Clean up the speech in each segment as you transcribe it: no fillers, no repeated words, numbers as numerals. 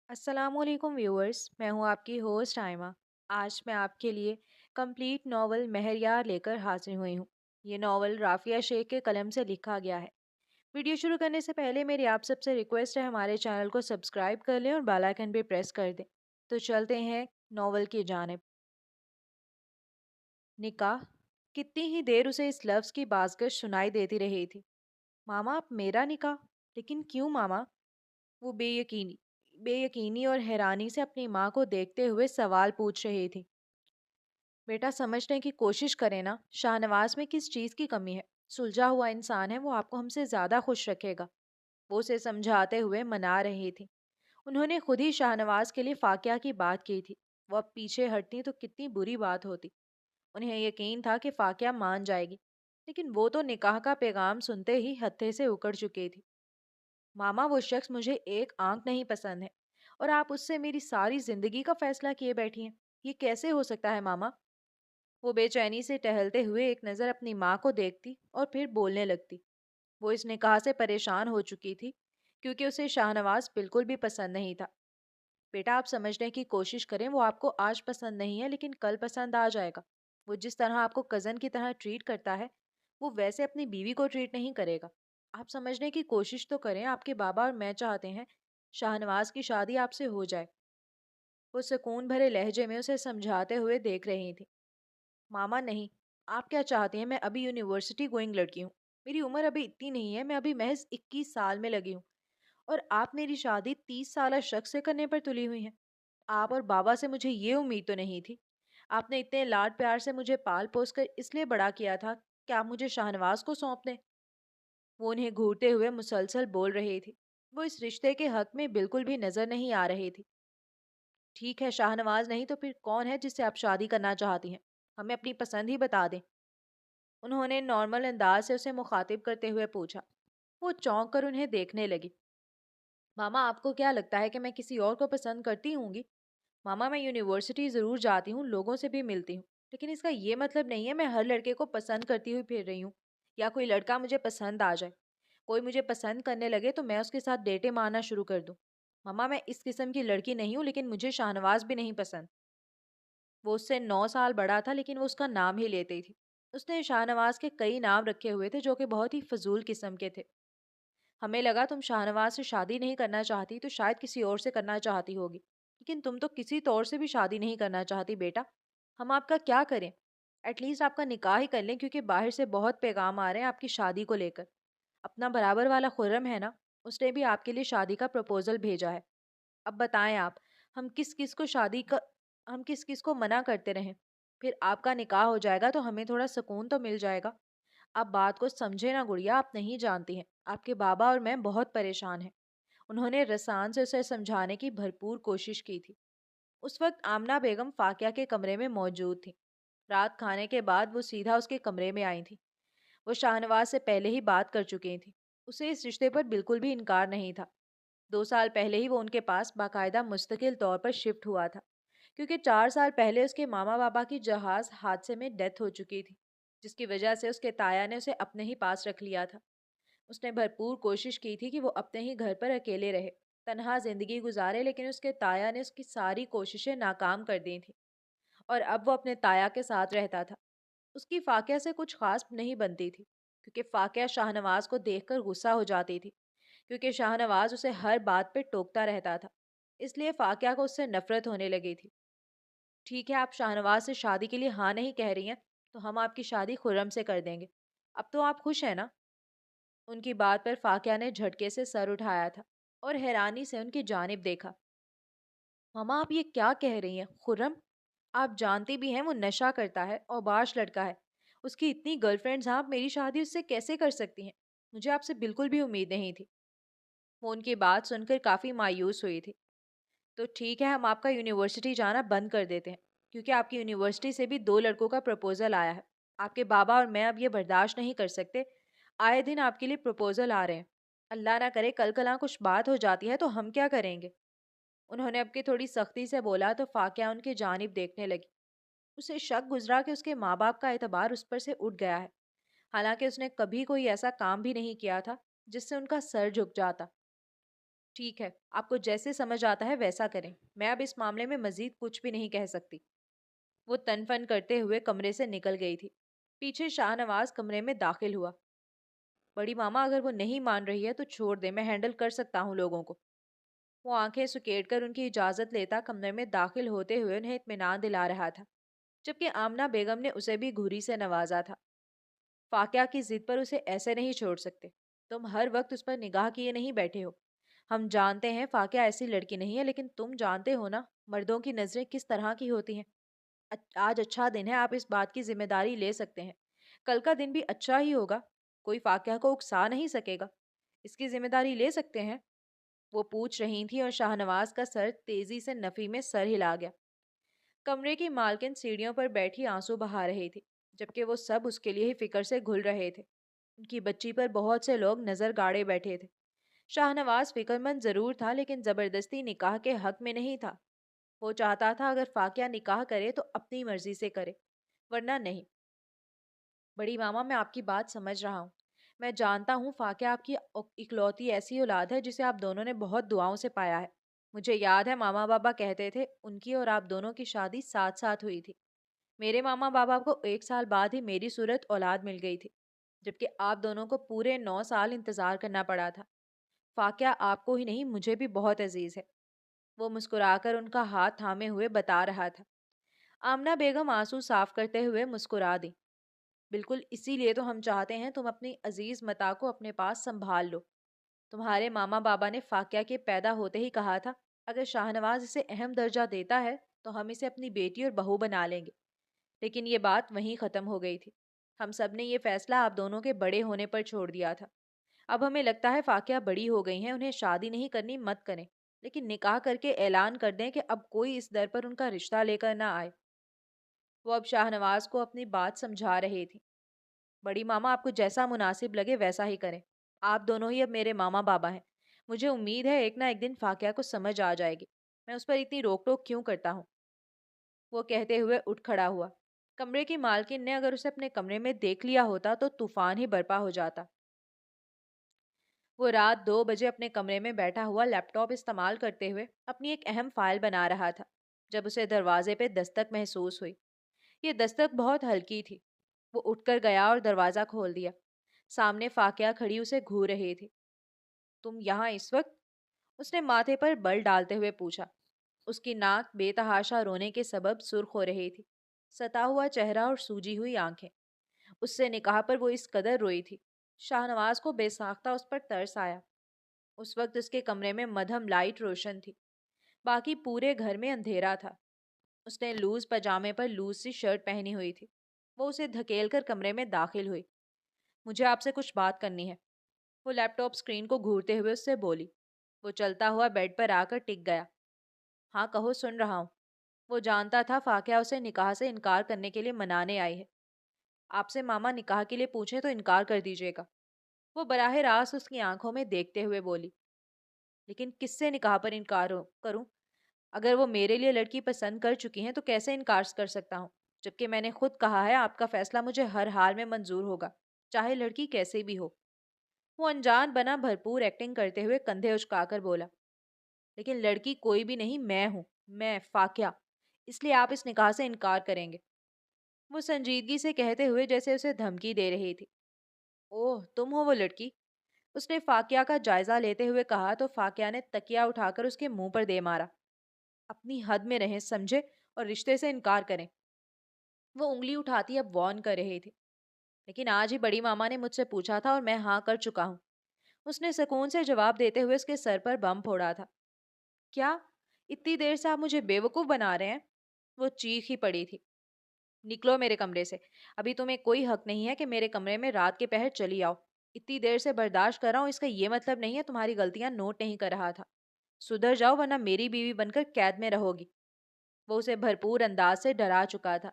السلام علیکم ویورز، میں ہوں آپ کی ہوسٹ آئمہ۔ آج میں آپ کے لیے کمپلیٹ ناول مہریار لے کر حاضر ہوئی ہوں۔ یہ ناول رافیہ شیخ کے قلم سے لکھا گیا ہے۔ ویڈیو شروع کرنے سے پہلے میری آپ سب سے ریکویسٹ ہے ہمارے چینل کو سبسکرائب کر لیں اور بیل آئیکن بھی پریس کر دیں۔ تو چلتے ہیں ناول کی جانب۔ نکاح، کتنی ہی دیر اسے اس لفظ کی بازگشت سنائی دیتی رہی تھی۔ ماما، اب میرا نکاح؟ لیکن کیوں ماما؟ وہ بے یقینی اور حیرانی سے اپنی ماں کو دیکھتے ہوئے سوال پوچھ رہی تھی۔ بیٹا، سمجھنے کی کوشش کریں نا، شاہ نواز میں کس چیز کی کمی ہے؟ سلجھا ہوا انسان ہے، وہ آپ کو ہم سے زیادہ خوش رکھے گا۔ وہ اسے سمجھاتے ہوئے منا رہی تھی۔ انہوں نے خود ہی شاہ نواز کے لیے فاقیہ کی بات کی تھی۔ وہ اب پیچھے ہٹتی تو کتنی بری بات ہوتی۔ انہیں یقین تھا کہ فاقیہ مان جائے گی، لیکن وہ تو نکاح کا پیغام سنتے ہی ہتھے سے اکڑ چکی تھی۔ ماما، وہ شخص مجھے ایک آنکھ نہیں پسند ہے، اور آپ اس سے میری ساری زندگی کا فیصلہ کیے بیٹھی ہیں۔ یہ کیسے ہو سکتا ہے ماما؟ وہ بے چینی سے ٹہلتے ہوئے ایک نظر اپنی ماں کو دیکھتی اور پھر بولنے لگتی۔ وہ اس نکاح سے پریشان ہو چکی تھی کیونکہ اسے شاہ نواز بالکل بھی پسند نہیں تھا۔ بیٹا، آپ سمجھنے کی کوشش کریں، وہ آپ کو آج پسند نہیں ہے لیکن کل پسند آ جائے گا۔ وہ جس طرح آپ کو کزن کی طرح ٹریٹ کرتا ہے، وہ ویسے اپنی بیوی کو ٹریٹ نہیں کرے گا۔ آپ سمجھنے کی کوشش تو کریں، آپ کے بابا اور میں چاہتے ہیں شاہ نواز کی شادی آپ سے ہو جائے۔ وہ سکون بھرے لہجے میں اسے سمجھاتے ہوئے دیکھ رہی تھی۔ ماما نہیں، آپ کیا چاہتی ہیں؟ میں ابھی یونیورسٹی گوئنگ لڑکی ہوں، میری عمر ابھی اتنی نہیں ہے، میں ابھی محض 21 سال میں لگی ہوں، اور آپ میری شادی 30 سالہ شخص سے کرنے پر تلی ہوئی ہیں۔ آپ اور بابا سے مجھے یہ امید تو نہیں تھی۔ آپ نے اتنے لاڈ پیار سے مجھے پال پوس کر اس لیے بڑا کیا تھا کہ آپ مجھے شاہ نواز کو سونپ دیں۔ وہ انہیں گھورتے ہوئے مسلسل بول رہی تھی۔ وہ اس رشتے کے حق میں بالکل بھی نظر نہیں آ رہی تھی۔ ٹھیک ہے، شاہ نواز نہیں تو پھر کون ہے جس سے آپ شادی کرنا چاہتی ہیں؟ ہمیں اپنی پسند ہی بتا دیں۔ انہوں نے نارمل انداز سے اسے مخاطب کرتے ہوئے پوچھا۔ وہ چونک کر انہیں دیکھنے لگی۔ ماما، آپ کو کیا لگتا ہے کہ میں کسی اور کو پسند کرتی ہوں گی؟ ماما، میں یونیورسٹی ضرور جاتی ہوں، لوگوں سے بھی ملتی ہوں، لیکن اس کا یہ مطلب نہیں ہے میں ہر لڑکے کو پسند کرتی ہوئی پھر رہی ہوں، یا کوئی لڑکا مجھے پسند آ جائے، کوئی مجھے پسند کرنے لگے تو میں اس کے ساتھ ڈیٹیں مارنا شروع کر دوں۔ ماما، میں اس قسم کی لڑکی نہیں ہوں، لیکن مجھے شاہ نواز بھی نہیں پسند۔ وہ اس سے 9 سال بڑا تھا لیکن وہ اس کا نام ہی لیتی تھی۔ اس نے شاہ نواز کے کئی نام رکھے ہوئے تھے جو کہ بہت ہی فضول قسم کے تھے۔ ہمیں لگا تم شاہ نواز سے شادی نہیں کرنا چاہتی تو شاید کسی اور سے کرنا چاہتی ہوگی، لیکن تم تو کسی طور سے بھی شادی نہیں کرنا چاہتی بیٹا۔ ہم آپ کا کیا کریں؟ ایٹ لیسٹ آپ کا نکاح ہی کر لیں، کیونکہ باہر سے بہت پیغام آ رہے ہیں آپ کی شادی کو لے کر۔ اپنا برابر والا خرم ہے نا، اس نے بھی آپ کے لیے شادی کا پروپوزل بھیجا ہے۔ اب بتائیں آپ، ہم کس کس کو شادی کا ہم کس کس کو منع کرتے رہیں؟ پھر آپ کا نکاح ہو جائے گا تو ہمیں تھوڑا سکون تو مل جائے گا۔ آپ بات کو سمجھے نا گڑیا، آپ نہیں جانتی ہیں، آپ کے بابا اور میں بہت پریشان ہیں۔ انہوں نے رسان سے اسے سمجھانے کی بھرپور کوشش کی تھی۔ اس وقت آمنہ بیگم فاقیہ کے کمرے میں موجود تھی۔ رات کھانے کے بعد وہ سیدھا اس کے کمرے میں آئی تھی۔ وہ شاہ نواز سے پہلے ہی بات کر چکی تھی۔ اسے اس رشتے پر بالکل بھی انکار نہیں تھا۔ 2 سال پہلے ہی وہ ان کے پاس باقاعدہ مستقل طور پر شفٹ ہوا تھا، کیونکہ 4 سال پہلے اس کے ماما بابا کی جہاز حادثے میں ڈیتھ ہو چکی تھی، جس کی وجہ سے اس کے تایا نے اسے اپنے ہی پاس رکھ لیا تھا۔ اس نے بھرپور کوشش کی تھی کہ وہ اپنے ہی گھر پر اکیلے رہے، تنہا زندگی گزارے، لیکن اس کے تایا نے اس کی ساری کوششیں ناکام کر دی تھیں، اور اب وہ اپنے تایا کے ساتھ رہتا تھا۔ اس کی فاقیہ سے کچھ خاص نہیں بنتی تھی، کیونکہ فاقیہ شاہ نواز کو دیکھ کر غصہ ہو جاتی تھی، کیونکہ شاہ نواز اسے ہر بات پہ ٹوکتا رہتا تھا۔ اس لیے فاقیہ کو اس سے نفرت ہونے لگی تھی۔ ٹھیک ہے، آپ شاہ نواز سے شادی کے لیے ہاں نہیں کہہ رہی ہیں تو ہم آپ کی شادی خرم سے کر دیں گے۔ اب تو آپ خوش ہیں نا؟ ان کی بات پر فاقیہ نے جھٹکے سے سر اٹھایا تھا اور حیرانی سے ان کی جانب دیکھا۔ ماما، آپ یہ کیا کہہ رہی ہیں؟ خرم؟ آپ جانتی بھی ہیں وہ نشہ کرتا ہے اور باش لڑکا ہے، اس کی اتنی گرل فرینڈز ہیں، آپ میری شادی اس سے کیسے کر سکتی ہیں؟ مجھے آپ سے بالکل بھی امید نہیں تھی۔ وہ ان کی بات سن کر کافی مایوس ہوئی تھی۔ تو ٹھیک ہے، ہم آپ کا یونیورسٹی جانا بند کر دیتے ہیں، کیونکہ آپ کی یونیورسٹی سے بھی 2 لڑکوں کا پروپوزل آیا ہے۔ آپ کے بابا اور میں اب یہ برداشت نہیں کر سکتے، آئے دن آپ کے لیے پروپوزل آ رہے ہیں۔ اللہ نہ کرے کل کلاں کچھ بات ہو جاتی ہے تو ہم کیا کریں گے؟ انہوں نے اب کی تھوڑی سختی سے بولا تو فاقیہ ان کی جانب دیکھنے لگی۔ اسے شک گزرا کہ اس کے ماں باپ کا اعتبار اس پر سے اٹھ گیا ہے، حالانکہ اس نے کبھی کوئی ایسا کام بھی نہیں کیا تھا جس سے ان کا سر جھک جاتا۔ ٹھیک ہے، آپ کو جیسے سمجھ آتا ہے ویسا کریں، میں اب اس معاملے میں مزید کچھ بھی نہیں کہہ سکتی۔ وہ تن فن کرتے ہوئے کمرے سے نکل گئی تھی۔ پیچھے شاہ نواز کمرے میں داخل ہوا۔ بڑی ماما اگر وہ نہیں مان رہی ہے تو چھوڑ دے، میں ہینڈل کر سکتا ہوں لوگوں کو۔ وہ آنکھیں سکیڑ کر ان کی اجازت لیتا کمرے میں داخل ہوتے ہوئے انہیں اطمینان دلا رہا تھا، جبکہ آمنہ بیگم نے اسے بھی گھوری سے نوازا تھا۔ فاقیہ کی ضد پر اسے ایسے نہیں چھوڑ سکتے، تم ہر وقت اس پر نگاہ کیے نہیں بیٹھے ہو۔ ہم جانتے ہیں فاقیہ ایسی لڑکی نہیں ہے، لیکن تم جانتے ہو نا مردوں کی نظریں کس طرح کی ہوتی ہیں۔ آج اچھا دن ہے، آپ اس بات کی ذمہ داری لے سکتے ہیں، کل کا دن بھی اچھا ہی ہوگا، کوئی فاقیہ کو اکسا نہیں سکے گا، اس کی ذمہ داری لے سکتے ہیں؟ وہ پوچھ رہی تھی اور شاہ نواز کا سر تیزی سے نفی میں سر ہلا گیا۔ کمرے کی مالکن سیڑھیوں پر بیٹھی آنسو بہا رہی تھی، جبکہ وہ سب اس کے لیے ہی فکر سے گھل رہے تھے۔ ان کی بچی پر بہت سے لوگ نظر گاڑے بیٹھے تھے۔ شاہ نواز فکر مند ضرور تھا، لیکن زبردستی نکاح کے حق میں نہیں تھا۔ وہ چاہتا تھا اگر فاقیہ نکاح کرے تو اپنی مرضی سے کرے، ورنہ نہیں۔ بڑی ماما، میں آپ کی بات سمجھ رہا ہوں، میں جانتا ہوں فاقیہ آپ کی اکلوتی ایسی اولاد ہے جسے آپ دونوں نے بہت دعاؤں سے پایا ہے۔ مجھے یاد ہے ماما بابا کہتے تھے ان کی اور آپ دونوں کی شادی ساتھ ساتھ ہوئی تھی۔ میرے ماما بابا کو 1 سال بعد ہی میری صورت اولاد مل گئی تھی، جبکہ آپ دونوں کو پورے 9 سال انتظار کرنا پڑا تھا۔ فاقیہ آپ کو ہی نہیں مجھے بھی بہت عزیز ہے۔ وہ مسکرا کر ان کا ہاتھ تھامے ہوئے بتا رہا تھا۔ آمنہ بیگم آنسو صاف کرتے ہوئے مسکرا دی۔ بالکل اسی لیے تو ہم چاہتے ہیں تم اپنی عزیز متا کو اپنے پاس سنبھال لو۔ تمہارے ماما بابا نے فاقیہ کے پیدا ہوتے ہی کہا تھا اگر شاہ نواز اسے اہم درجہ دیتا ہے تو ہم اسے اپنی بیٹی اور بہو بنا لیں گے، لیکن یہ بات وہیں ختم ہو گئی تھی۔ ہم سب نے یہ فیصلہ آپ دونوں کے بڑے ہونے پر چھوڑ دیا تھا۔ اب ہمیں لگتا ہے فاقیہ بڑی ہو گئی ہیں، انہیں شادی نہیں کرنی مت کریں، لیکن نکاح کر کے اعلان کر دیں کہ اب کوئی اس در پر ان کا رشتہ لے کر نہ آئے۔ وہ اب شاہ نواز کو اپنی بات سمجھا رہی تھی۔ بڑی ماما، آپ کو جیسا مناسب لگے ویسا ہی کریں، آپ دونوں ہی اب میرے ماما بابا ہیں۔ مجھے امید ہے ایک نہ ایک دن فاقیہ کو سمجھ آ جائے گی، میں اس پر اتنی روک ٹوک کیوں کرتا ہوں۔ وہ کہتے ہوئے اٹھ کھڑا ہوا۔ کمرے کی مالکن نے اگر اسے اپنے کمرے میں دیکھ لیا ہوتا تو طوفان ہی برپا ہو جاتا۔ وہ رات 2 بجے اپنے کمرے میں بیٹھا ہوا لیپ ٹاپ استعمال کرتے ہوئے اپنی ایک اہم فائل بنا رہا تھا جب اسے دروازے پہ دستک محسوس ہوئی۔ یہ دستک بہت ہلکی تھی۔ وہ اٹھ کر گیا اور دروازہ کھول دیا۔ سامنے فاقیہ کھڑی اسے گھور رہی تھی۔ تم یہاں اس وقت؟ اس نے ماتھے پر بل ڈالتے ہوئے پوچھا۔ اس کی ناک بے تحاشا رونے کے سبب سرخ ہو رہی تھی، ستا ہوا چہرہ اور سوجی ہوئی آنکھیں۔ اس سے نکاح پر وہ اس قدر روئی تھی۔ شاہ نواز کو بے ساختہ اس پر ترس آیا۔ اس وقت اس کے کمرے میں مدھم لائٹ روشن تھی، باقی پورے گھر میں اندھیرا تھا۔ اس نے لوز پجامے پر لوز سی شرٹ پہنی ہوئی تھی۔ وہ اسے دھکیل کر کمرے میں داخل ہوئی۔ مجھے آپ سے کچھ بات کرنی ہے، وہ لیپ ٹاپ اسکرین کو گھورتے ہوئے اس سے بولی۔ وہ چلتا ہوا بیڈ پر آ کر ٹک گیا۔ ہاں کہو، سن رہا ہوں۔ وہ جانتا تھا فاقیہ اسے نکاح سے انکار کرنے کے لیے منانے آئی ہے۔ آپ سے ماما نکاح کے لیے پوچھیں تو انکار کر دیجیے گا، وہ براہ راست اس کی آنکھوں میں دیکھتے ہوئے بولی۔ لیکن کس سے نکاح پر انکار کروں؟ اگر وہ میرے لیے لڑکی پسند کر چکی ہیں تو کیسے انکار کر سکتا ہوں؟ جبکہ میں نے خود کہا ہے آپ کا فیصلہ مجھے ہر حال میں منظور ہوگا، چاہے لڑکی کیسے بھی ہو۔ وہ انجان بنا بھرپور ایکٹنگ کرتے ہوئے کندھے اچکا کر بولا۔ لیکن لڑکی کوئی بھی نہیں، میں ہوں، میں فاقیہ، اس لیے آپ اس نکاح سے انکار کریں گے، وہ سنجیدگی سے کہتے ہوئے جیسے اسے دھمکی دے رہی تھی۔ اوہ، تم ہو وہ لڑکی؟ اس نے فاقیہ کا جائزہ لیتے ہوئے کہا تو فاقیہ نے تکیا اٹھا کر اس کے منہ پر دے مارا۔ اپنی حد میں رہیں سمجھے، اور رشتے سے انکار کریں۔ وہ انگلی اٹھاتی اب وارن کر رہی تھی۔ لیکن آج ہی بڑی ماما نے مجھ سے پوچھا تھا اور میں ہاں کر چکا ہوں، اس نے سکون سے جواب دیتے ہوئے اس کے سر پر بم پھوڑا تھا۔ کیا اتنی دیر سے آپ مجھے بیوقوف بنا رہے ہیں؟ وہ چیخ ہی پڑی تھی۔ نکلو میرے کمرے سے، ابھی تمہیں کوئی حق نہیں ہے کہ میرے کمرے میں رات کے پہر چلی آؤ۔ اتنی دیر سے برداشت کر رہا ہوں، اس کا یہ مطلب نہیں ہے تمہاری غلطیاں نوٹ نہیں کر رہا تھا۔ سدھر جاؤ ورنہ میری بیوی بن کر قید میں رہو گی۔ وہ اسے بھرپور انداز سے ڈرا چکا تھا۔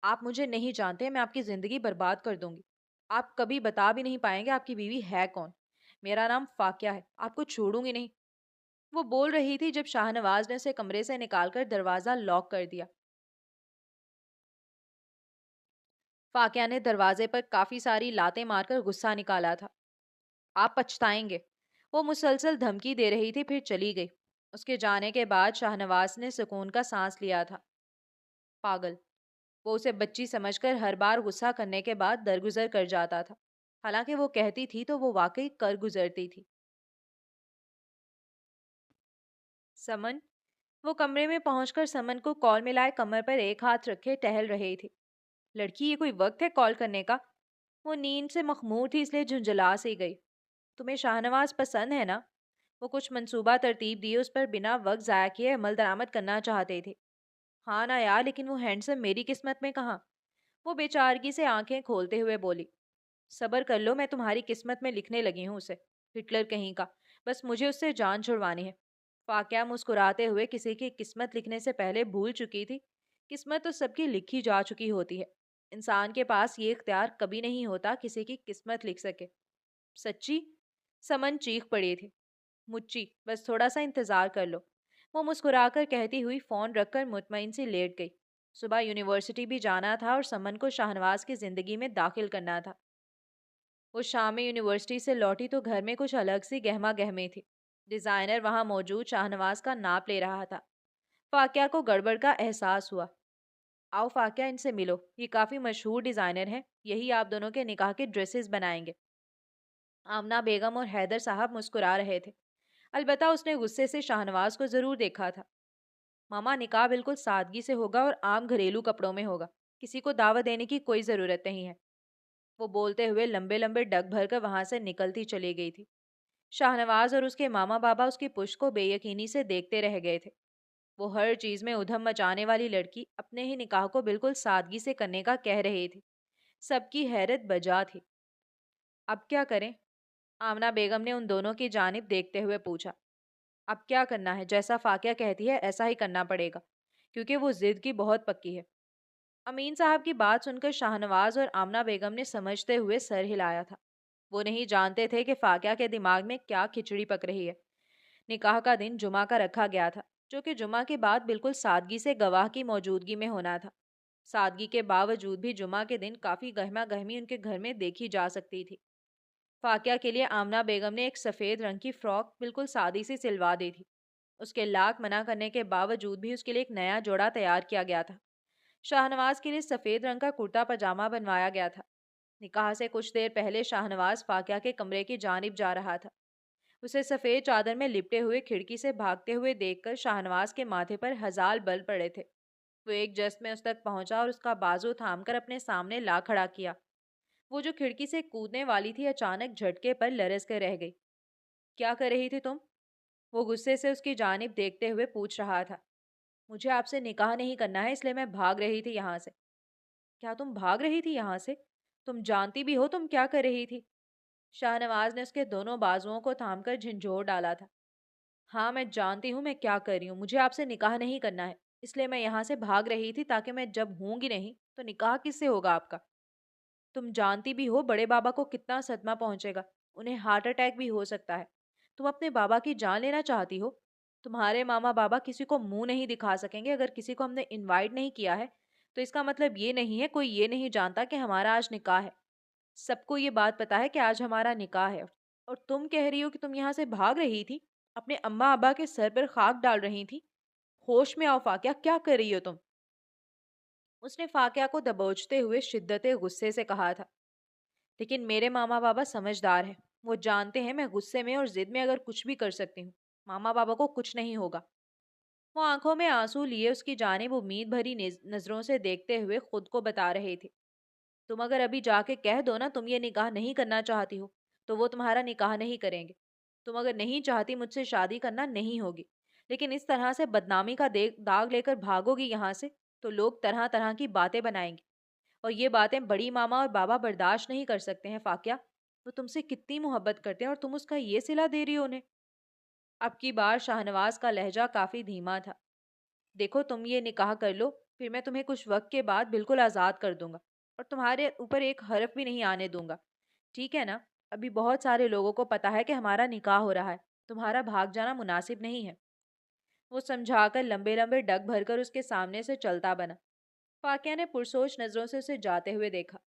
آپ مجھے نہیں جانتے، میں آپ کی زندگی برباد کر دوں گی۔ آپ کبھی بتا بھی نہیں پائیں گے آپ کی بیوی ہے کون۔ میرا نام فاقیہ ہے، آپ کو چھوڑوں گی نہیں۔ وہ بول رہی تھی جب شاہ نواز نے اسے کمرے سے نکال کر دروازہ لاک کر دیا۔ فاقیہ نے دروازے پر کافی ساری لاتیں مار کر غصہ نکالا تھا۔ آپ پچھتائیں گے، وہ مسلسل دھمکی دے رہی تھی، پھر چلی گئی۔ اس کے جانے کے بعد شاہنواز نے سکون کا سانس لیا تھا۔ پاگل! وہ اسے بچی سمجھ کر ہر بار غصہ کرنے کے بعد درگزر کر جاتا تھا۔ حالانکہ وہ کہتی تھی تو وہ واقعی کر گزرتی تھی۔ سمن! وہ کمرے میں پہنچ کر سمن کو کال ملائے کمر پر ایک ہاتھ رکھے ٹہل رہی تھی۔ لڑکی، یہ کوئی وقت ہے کال کرنے کا؟ وہ نیند سے مخمور تھی، اس لیے جھنجھلا سی گئی۔ تمہیں شاہنواز پسند ہے نا؟ وہ کچھ منصوبہ ترتیب دیے اس پر بنا وقت ضائع کیے عمل درآمد کرنا چاہتے تھے۔ ہاں نا یار، لیکن وہ ہینڈسم میری قسمت میں کہاں؟ وہ بیچارگی سے آنکھیں کھولتے ہوئے بولی۔ صبر کر لو، میں تمہاری قسمت میں لکھنے لگی ہوں اسے، ہٹلر کہیں کا۔ بس مجھے اس سے جان چھڑوانی ہے۔ فاقیہ مسکراتے ہوئے کسی کی قسمت لکھنے سے پہلے بھول چکی تھی۔ قسمت تو سب کی لکھی جا چکی ہوتی ہے، انسان کے پاس یہ اختیار کبھی نہیں ہوتا کسی کی قسمت لکھ سکے۔ سچی؟ سمن چیخ پڑی تھی۔ مچی، بس تھوڑا سا انتظار کر لو، وہ مسکرا کر کہتی ہوئی فون رکھ کر مطمئن سی لیٹ گئی۔ صبح یونیورسٹی بھی جانا تھا اور سمن کو شاہنواز کی زندگی میں داخل کرنا تھا۔ وہ شام میں یونیورسٹی سے لوٹی تو گھر میں کچھ الگ سی گہما گہمی تھی۔ ڈیزائنر وہاں موجود شاہنواز کا ناپ لے رہا تھا۔ فاقیہ کو گڑبڑ کا احساس ہوا۔ آؤ فاقیہ، ان سے ملو، یہ کافی مشہور ڈیزائنر ہیں، یہی آپ دونوں کے نکاح کے ڈریسز بنائیں گے۔ آمنہ بیگم اور حیدر صاحب مسکرا رہے تھے۔ البتہ اس نے غصے سے شاہنواز کو ضرور دیکھا تھا۔ ماما، نکاح بالکل سادگی سے ہوگا اور عام گھریلو کپڑوں میں ہوگا، کسی کو دعوت دینے کی کوئی ضرورت نہیں ہے۔ وہ بولتے ہوئے لمبے لمبے ڈگ بھر کر وہاں سے نکلتی چلی گئی تھی۔ شاہنواز اور اس کے ماما بابا اس کی پشت کو بے یقینی سے دیکھتے رہ گئے تھے۔ وہ ہر چیز میں ادھم مچانے والی لڑکی اپنے ہی نکاح کو بالکل سادگی سے کرنے کا کہہ رہی تھی۔ سب کی حیرت بجا تھی۔ اب کیا کریں؟ آمنہ بیگم نے ان دونوں کی جانب دیکھتے ہوئے پوچھا۔ اب کیا کرنا ہے؟ جیسا فاقیہ کہتی ہے ایسا ہی کرنا پڑے گا، کیونکہ وہ ضد کی بہت پکی ہے۔ امین صاحب کی بات سن کر شاہنواز اور آمنہ بیگم نے سمجھتے ہوئے سر ہلایا تھا۔ وہ نہیں جانتے تھے کہ فاقیہ کے دماغ میں کیا کھچڑی پک رہی ہے۔ نکاح کا دن جمعہ کا رکھا گیا تھا، جو کہ جمعہ کے بعد بالکل سادگی سے گواہ کی موجودگی میں ہونا تھا۔ سادگی کے باوجود بھی جمعہ کے دن کافی گہما گہمی ان کے گھر میں دیکھی جا سکتی تھی۔ فاقیہ کے لیے آمنہ بیگم نے ایک سفید رنگ کی فراک بالکل سادی سی سلوا دی تھی۔ اس کے لاکھ منع کرنے کے باوجود بھی اس کے لیے ایک نیا جوڑا تیار کیا گیا تھا۔ شاہنواز کے لیے سفید رنگ کا کرتا پاجامہ بنوایا گیا تھا۔ نکاح سے کچھ دیر پہلے شاہنواز فاقیہ کے کمرے کی جانب جا رہا تھا۔ اسے سفید چادر میں لپٹے ہوئے کھڑکی سے بھاگتے ہوئے دیکھ کر شاہنواز کے ماتھے پر ہزار بل پڑے تھے۔ وہ ایک جست میں اس تک پہنچا اور اس کا بازو تھام کر اپنے سامنے لا کھڑا کیا۔ وہ جو کھڑکی سے کودنے والی تھی اچانک جھٹکے پر لرز کر رہ گئی۔ کیا کر رہی تھی تم؟ وہ غصے سے اس کی جانب دیکھتے ہوئے پوچھ رہا تھا۔ مجھے آپ سے نکاح نہیں کرنا ہے، اس لیے میں بھاگ رہی تھی یہاں سے۔ کیا تم بھاگ رہی تھی یہاں سے؟ تم جانتی بھی ہو تم کیا کر رہی تھی؟ شاہنواز نے اس کے دونوں بازوؤں کو تھام کر جھنجھوڑ ڈالا تھا۔ ہاں میں جانتی ہوں میں کیا کر رہی ہوں، مجھے آپ سے نکاح نہیں کرنا ہے، اس لیے میں یہاں سے بھاگ رہی تھی تاکہ میں جب ہوں گی نہیں تو نکاح کس سے ہوگا آپ کا؟ تم جانتی بھی ہو بڑے بابا کو کتنا صدمہ پہنچے گا، انہیں ہارٹ اٹیک بھی ہو سکتا ہے۔ تم اپنے بابا کی جان لینا چاہتی ہو؟ تمہارے ماما بابا کسی کو منہ نہیں دکھا سکیں گے۔ اگر کسی کو ہم نے انوائٹ نہیں کیا ہے تو اس کا مطلب یہ نہیں ہے کوئی یہ نہیں جانتا کہ ہمارا آج نکاح ہے۔ سب کو یہ بات پتا ہے کہ آج ہمارا نکاح ہے، اور تم کہہ رہی ہو کہ تم یہاں سے بھاگ رہی تھی، اپنے اماں ابا کے سر پر خاک ڈال رہی تھی۔ ہوش میں آؤ فاقیہ، کیا کر رہی ہو تم؟ اس نے فاقیہ کو دبوچتے ہوئے شدت غصے سے کہا تھا۔ لیکن میرے ماما بابا سمجھدار ہیں، وہ جانتے ہیں میں غصے میں اور ضد میں اگر کچھ بھی کر سکتی ہوں۔ ماما بابا کو کچھ نہیں ہوگا۔ وہ آنکھوں میں آنسو لیے اس کی جانب امید بھری نظروں سے دیکھتے ہوئے خود کو بتا رہے تھے۔ تم اگر ابھی جا کے کہہ دو نا تم یہ نکاح نہیں کرنا چاہتی ہو تو وہ تمہارا نکاح نہیں کریں گے۔ تم اگر نہیں چاہتی مجھ سے شادی کرنا نہیں ہوگی، لیکن اس طرح سے بدنامی کا داغ لے کر بھاگو گی یہاں سے تو لوگ طرح طرح کی باتیں بنائیں گے، اور یہ باتیں بڑی ماما اور بابا برداشت نہیں کر سکتے ہیں۔ فاقیہ، وہ تم سے کتنی محبت کرتے ہیں اور تم اس کا یہ صلہ دے رہی ہو انہیں۔ اب کی بار شاہنواز کا لہجہ کافی دھیما تھا۔ دیکھو تم یہ نکاح کر لو، پھر میں تمہیں کچھ وقت کے بعد بالکل آزاد کر دوں گا اور تمہارے اوپر ایک حرف بھی نہیں آنے دوں گا، ٹھیک ہے نا؟ ابھی بہت سارے لوگوں کو پتا ہے کہ ہمارا نکاح ہو رہا ہے، تمہارا بھاگ جانا مناسب نہیں ہے۔ وہ سمجھا کر لمبے لمبے ڈگ بھر کر اس کے سامنے سے چلتا بنا۔ فاقیہ نے پرسوچ نظروں سے اسے جاتے ہوئے دیکھا،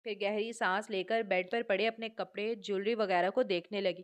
پھر گہری سانس لے کر بیڈ پر پڑے اپنے کپڑے جیولری وغیرہ کو دیکھنے لگی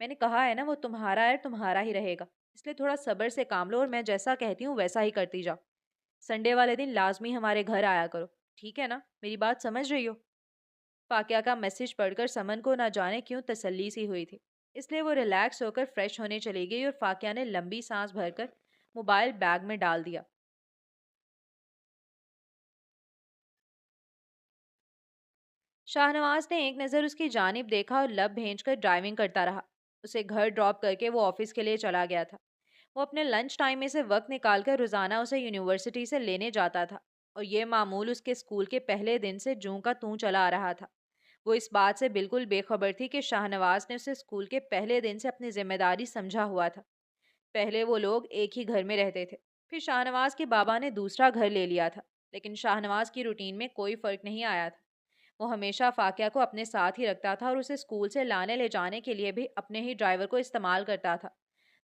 میں نے کہا ہے نا وہ تمہارا ہے، تمہارا ہی رہے گا، اس لیے تھوڑا صبر سے کام لو اور میں جیسا کہتی ہوں ویسا ہی کرتی جاؤ۔ سنڈے والے دن لازمی ہمارے گھر آیا کرو، ٹھیک ہے نا؟ میری بات سمجھ رہی ہو؟ فاقیہ کا میسج پڑھ کر سمن کو نہ جانے کیوں تسلی سی ہوئی تھی، اس لیے وہ ریلیکس ہو کر فریش ہونے چلی گئی اور فاقیہ نے لمبی سانس بھر کر موبائل بیگ میں ڈال دیا۔ شاہ نواز نے ایک نظر اس کی جانب دیکھا اور لب بھیج کر ڈرائیونگ کرتا رہا۔ اسے گھر ڈراپ کر کے وہ آفس کے لیے چلا گیا تھا۔ وہ اپنے لنچ ٹائم میں سے وقت نکال کر روزانہ اسے یونیورسٹی سے لینے جاتا تھا، اور یہ معمول اس کے اسکول کے پہلے دن سے جوں کا توں چلا آ رہا تھا۔ وہ اس بات سے بالکل بے خبر تھی کہ شاہ نواز نے اسے اسکول کے پہلے دن سے اپنی ذمہ داری سمجھا ہوا تھا۔ پہلے وہ لوگ ایک ہی گھر میں رہتے تھے، پھر شاہ نواز کے بابا نے دوسرا گھر لے لیا تھا، لیکن شاہ نواز کی روٹین میں کوئی فرق نہیں آیا تھا۔ وہ ہمیشہ فاقیہ کو اپنے ساتھ ہی رکھتا تھا اور اسے اسکول سے لانے لے جانے کے لیے بھی اپنے ہی ڈرائیور کو استعمال کرتا تھا۔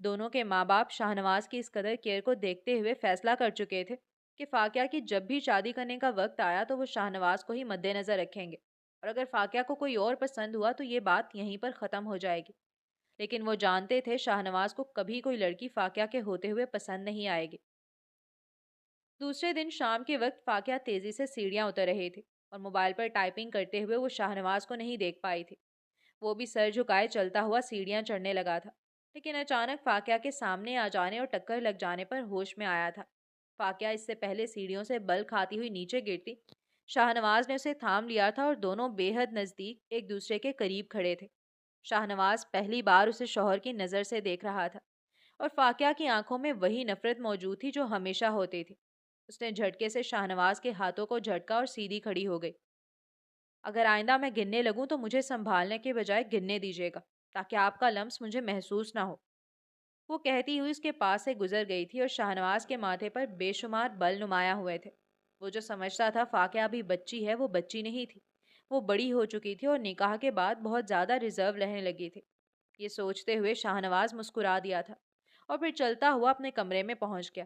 دونوں کے ماں باپ شاہ نواز کی اس قدر کیئر کو دیکھتے ہوئے فیصلہ کر چکے تھے کہ فاقیہ کی جب بھی شادی کرنے کا وقت آیا تو وہ شاہ نواز کو ہی مد نظر رکھیں گے، اور اگر فاقیہ کو کوئی اور پسند ہوا تو یہ بات یہیں پر ختم ہو جائے گی۔ لیکن وہ جانتے تھے شاہ نواز کو کبھی کوئی لڑکی فاقیہ کے ہوتے ہوئے پسند نہیں آئے گی۔ دوسرے دن شام کے وقت فاقیہ تیزی سے سیڑھیاں اتر رہی تھی اور موبائل پر ٹائپنگ کرتے ہوئے وہ شاہ نواز کو نہیں دیکھ پائی تھی۔ وہ بھی سر جھکائے چلتا ہوا سیڑھیاں چڑھنے لگا تھا، لیکن اچانک فاقیہ کے سامنے آ جانے اور ٹکر لگ جانے پر ہوش میں آیا تھا۔ فاقیہ اس سے پہلے سیڑھیوں سے بل کھاتی ہوئی نیچے گرتی، شاہ نواز نے اسے تھام لیا تھا اور دونوں بے حد نزدیک ایک دوسرے کے قریب کھڑے تھے۔ شاہ نواز پہلی بار اسے شوہر کی نظر سے دیکھ رہا تھا، اور فاقیہ کی آنکھوں میں وہی نفرت موجود تھی جو ہمیشہ ہوتی تھی۔ اس نے جھٹکے سے شاہ نواز کے ہاتھوں کو جھٹکا اور سیدھی کھڑی ہو گئی۔ اگر آئندہ میں گننے لگوں تو مجھے سنبھالنے کے بجائے گننے دیجیے گا، تاکہ آپ کا لمس مجھے محسوس نہ ہو۔ وہ کہتی ہوئی اس کے پاس سے گزر گئی تھی اور شاہ نواز کے ماتھے پر بے شمار بل نمایاں ہوئے تھے۔ وہ جو سمجھتا تھا فاقیہ ابھی بچی ہے، وہ بچی نہیں تھی، وہ بڑی ہو چکی تھی اور نکاح کے بعد بہت زیادہ ریزرو رہنے لگی تھی۔ یہ سوچتے ہوئے شاہ نواز مسکرا دیا تھا اور پھر چلتا ہوا اپنے کمرے میں پہنچ گیا۔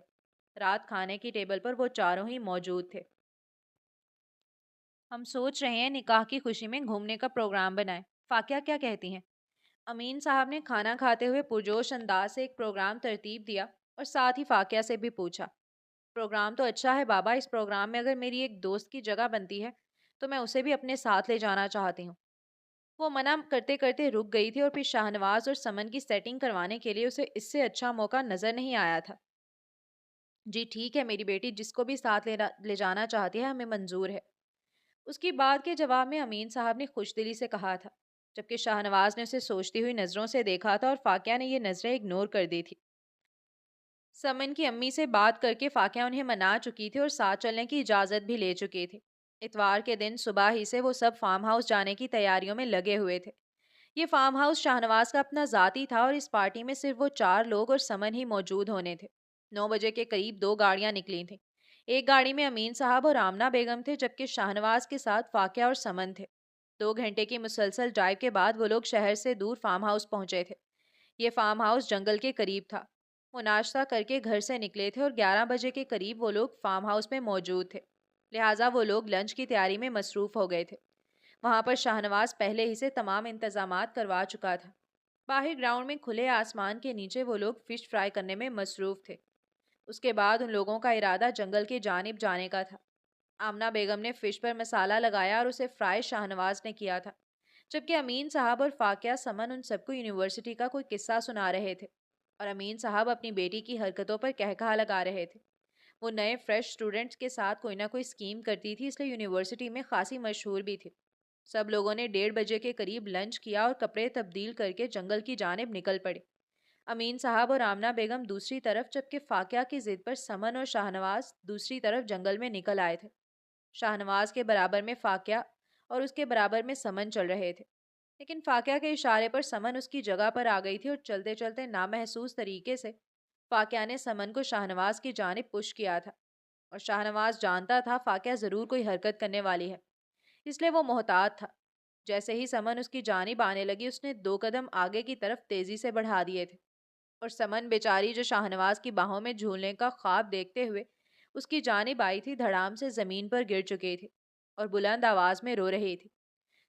رات کھانے کی ٹیبل پر وہ چاروں ہی موجود تھے۔ ہم سوچ رہے ہیں نکاح کی خوشی میں گھومنے کا پروگرام بنائیں، فاقیہ کیا کہتی ہیں؟ امین صاحب نے کھانا کھاتے ہوئے پرجوش انداز سے ایک پروگرام ترتیب دیا اور ساتھ ہی فاقیہ سے بھی پوچھا۔ پروگرام تو اچھا ہے بابا، اس پروگرام میں اگر میری ایک دوست کی جگہ بنتی ہے تو میں اسے بھی اپنے ساتھ لے جانا چاہتی ہوں۔ وہ منع کرتے کرتے رک گئی تھی اور پھر شاہ نواز اور سمن کی سیٹنگ کروانے کے لیے اسے اس سے اچھا موقع نظر نہیں آیا تھا۔ جی ٹھیک ہے میری بیٹی، جس کو بھی ساتھ لے جانا چاہتی ہے ہمیں منظور ہے، اس کی بات کے جواب میں امین صاحب نے خوش دلی سے کہا تھا، جبکہ شاہ نواز نے اسے سوچتی ہوئی نظروں سے دیکھا تھا اور فاقیہ نے یہ نظریں اگنور کر دی تھی۔ سمن کی امی سے بات کر کے فاقیہ انہیں منا چکی تھی اور ساتھ چلنے کی اجازت بھی لے چکی تھی۔ اتوار کے دن صبح ہی سے وہ سب فارم ہاؤس جانے کی تیاریوں میں لگے ہوئے تھے۔ یہ فارم ہاؤس شاہ نواز کا اپنا ذاتی تھا اور اس پارٹی میں صرف وہ 4 لوگ اور سمن ہی موجود ہونے تھے۔ 9 بجے کے قریب 2 گاڑیاں نکلی تھیں۔ ایک گاڑی میں امین صاحب اور آمنہ بیگم تھے، جبکہ شاہ نواز کے ساتھ فاقیہ اور سمن تھے۔ 2 گھنٹے کی مسلسل ڈرائیو کے بعد وہ لوگ شہر سے دور فارم ہاؤس پہنچے تھے۔ یہ فارم ہاؤس جنگل کے قریب تھا۔ وہ ناشتہ کر کے گھر سے نکلے تھے اور 11 بجے کے قریب وہ لوگ فارم ہاؤس میں موجود تھے، لہٰذا وہ لوگ لنچ کی تیاری میں مصروف ہو گئے تھے۔ وہاں پر شاہ نواز پہلے ہی سے تمام انتظامات کروا چکا تھا۔ باہر گراؤنڈ میں کھلے آسمان کے نیچے وہ لوگ فش فرائی کرنے میں مصروف تھے۔ اس کے بعد ان لوگوں کا ارادہ جنگل کی جانب جانے کا تھا۔ آمنہ بیگم نے فش پر مسالہ لگایا اور اسے فرائی شاہ نواز نے کیا تھا، جبکہ امین صاحب اور فاقیہ سمن ان سب کو یونیورسٹی کا کوئی قصہ سنا رہے تھے، اور امین صاحب اپنی بیٹی کی حرکتوں پر کہکہا لگا رہے تھے۔ وہ نئے فریش اسٹوڈنٹس کے ساتھ کوئی نہ کوئی اسکیم کرتی تھی، اس لیے یونیورسٹی میں خاصی مشہور بھی تھی۔ سب لوگوں نے 1:30 بجے کے قریب لنچ کیا اور کپڑے تبدیل کر کے جنگل کی جانب نکل پڑے۔ امین صاحب اور آمنہ بیگم دوسری طرف، جبکہ فاقیہ کی ضد پر سمن اور شاہ نواز دوسری طرف جنگل میں نکل آئے تھے۔ شاہ نواز کے برابر میں فاقیہ اور اس کے برابر میں سمن چل رہے تھے، لیکن فاقیہ کے اشارے پر سمن اس کی جگہ پر آ گئی تھی اور چلتے چلتے نامحسوس طریقے سے فاقیہ نے سمن کو شاہ نواز کی جانب پش کیا تھا، اور شاہ نواز جانتا تھا فاقیہ ضرور کوئی حرکت کرنے والی ہے، اس لیے وہ محتاط تھا۔ جیسے ہی سمن اس کی جانب آنے لگی، اس نے 2 قدم آگے کی طرف تیزی سے بڑھا دیے تھے، اور سمن بیچاری جو شاہ نواز کی باہوں میں جھولنے کا خواب دیکھتے ہوئے اس کی جانب آئی تھی، دھڑام سے زمین پر گر چکی تھی اور بلند آواز میں رو رہی تھی۔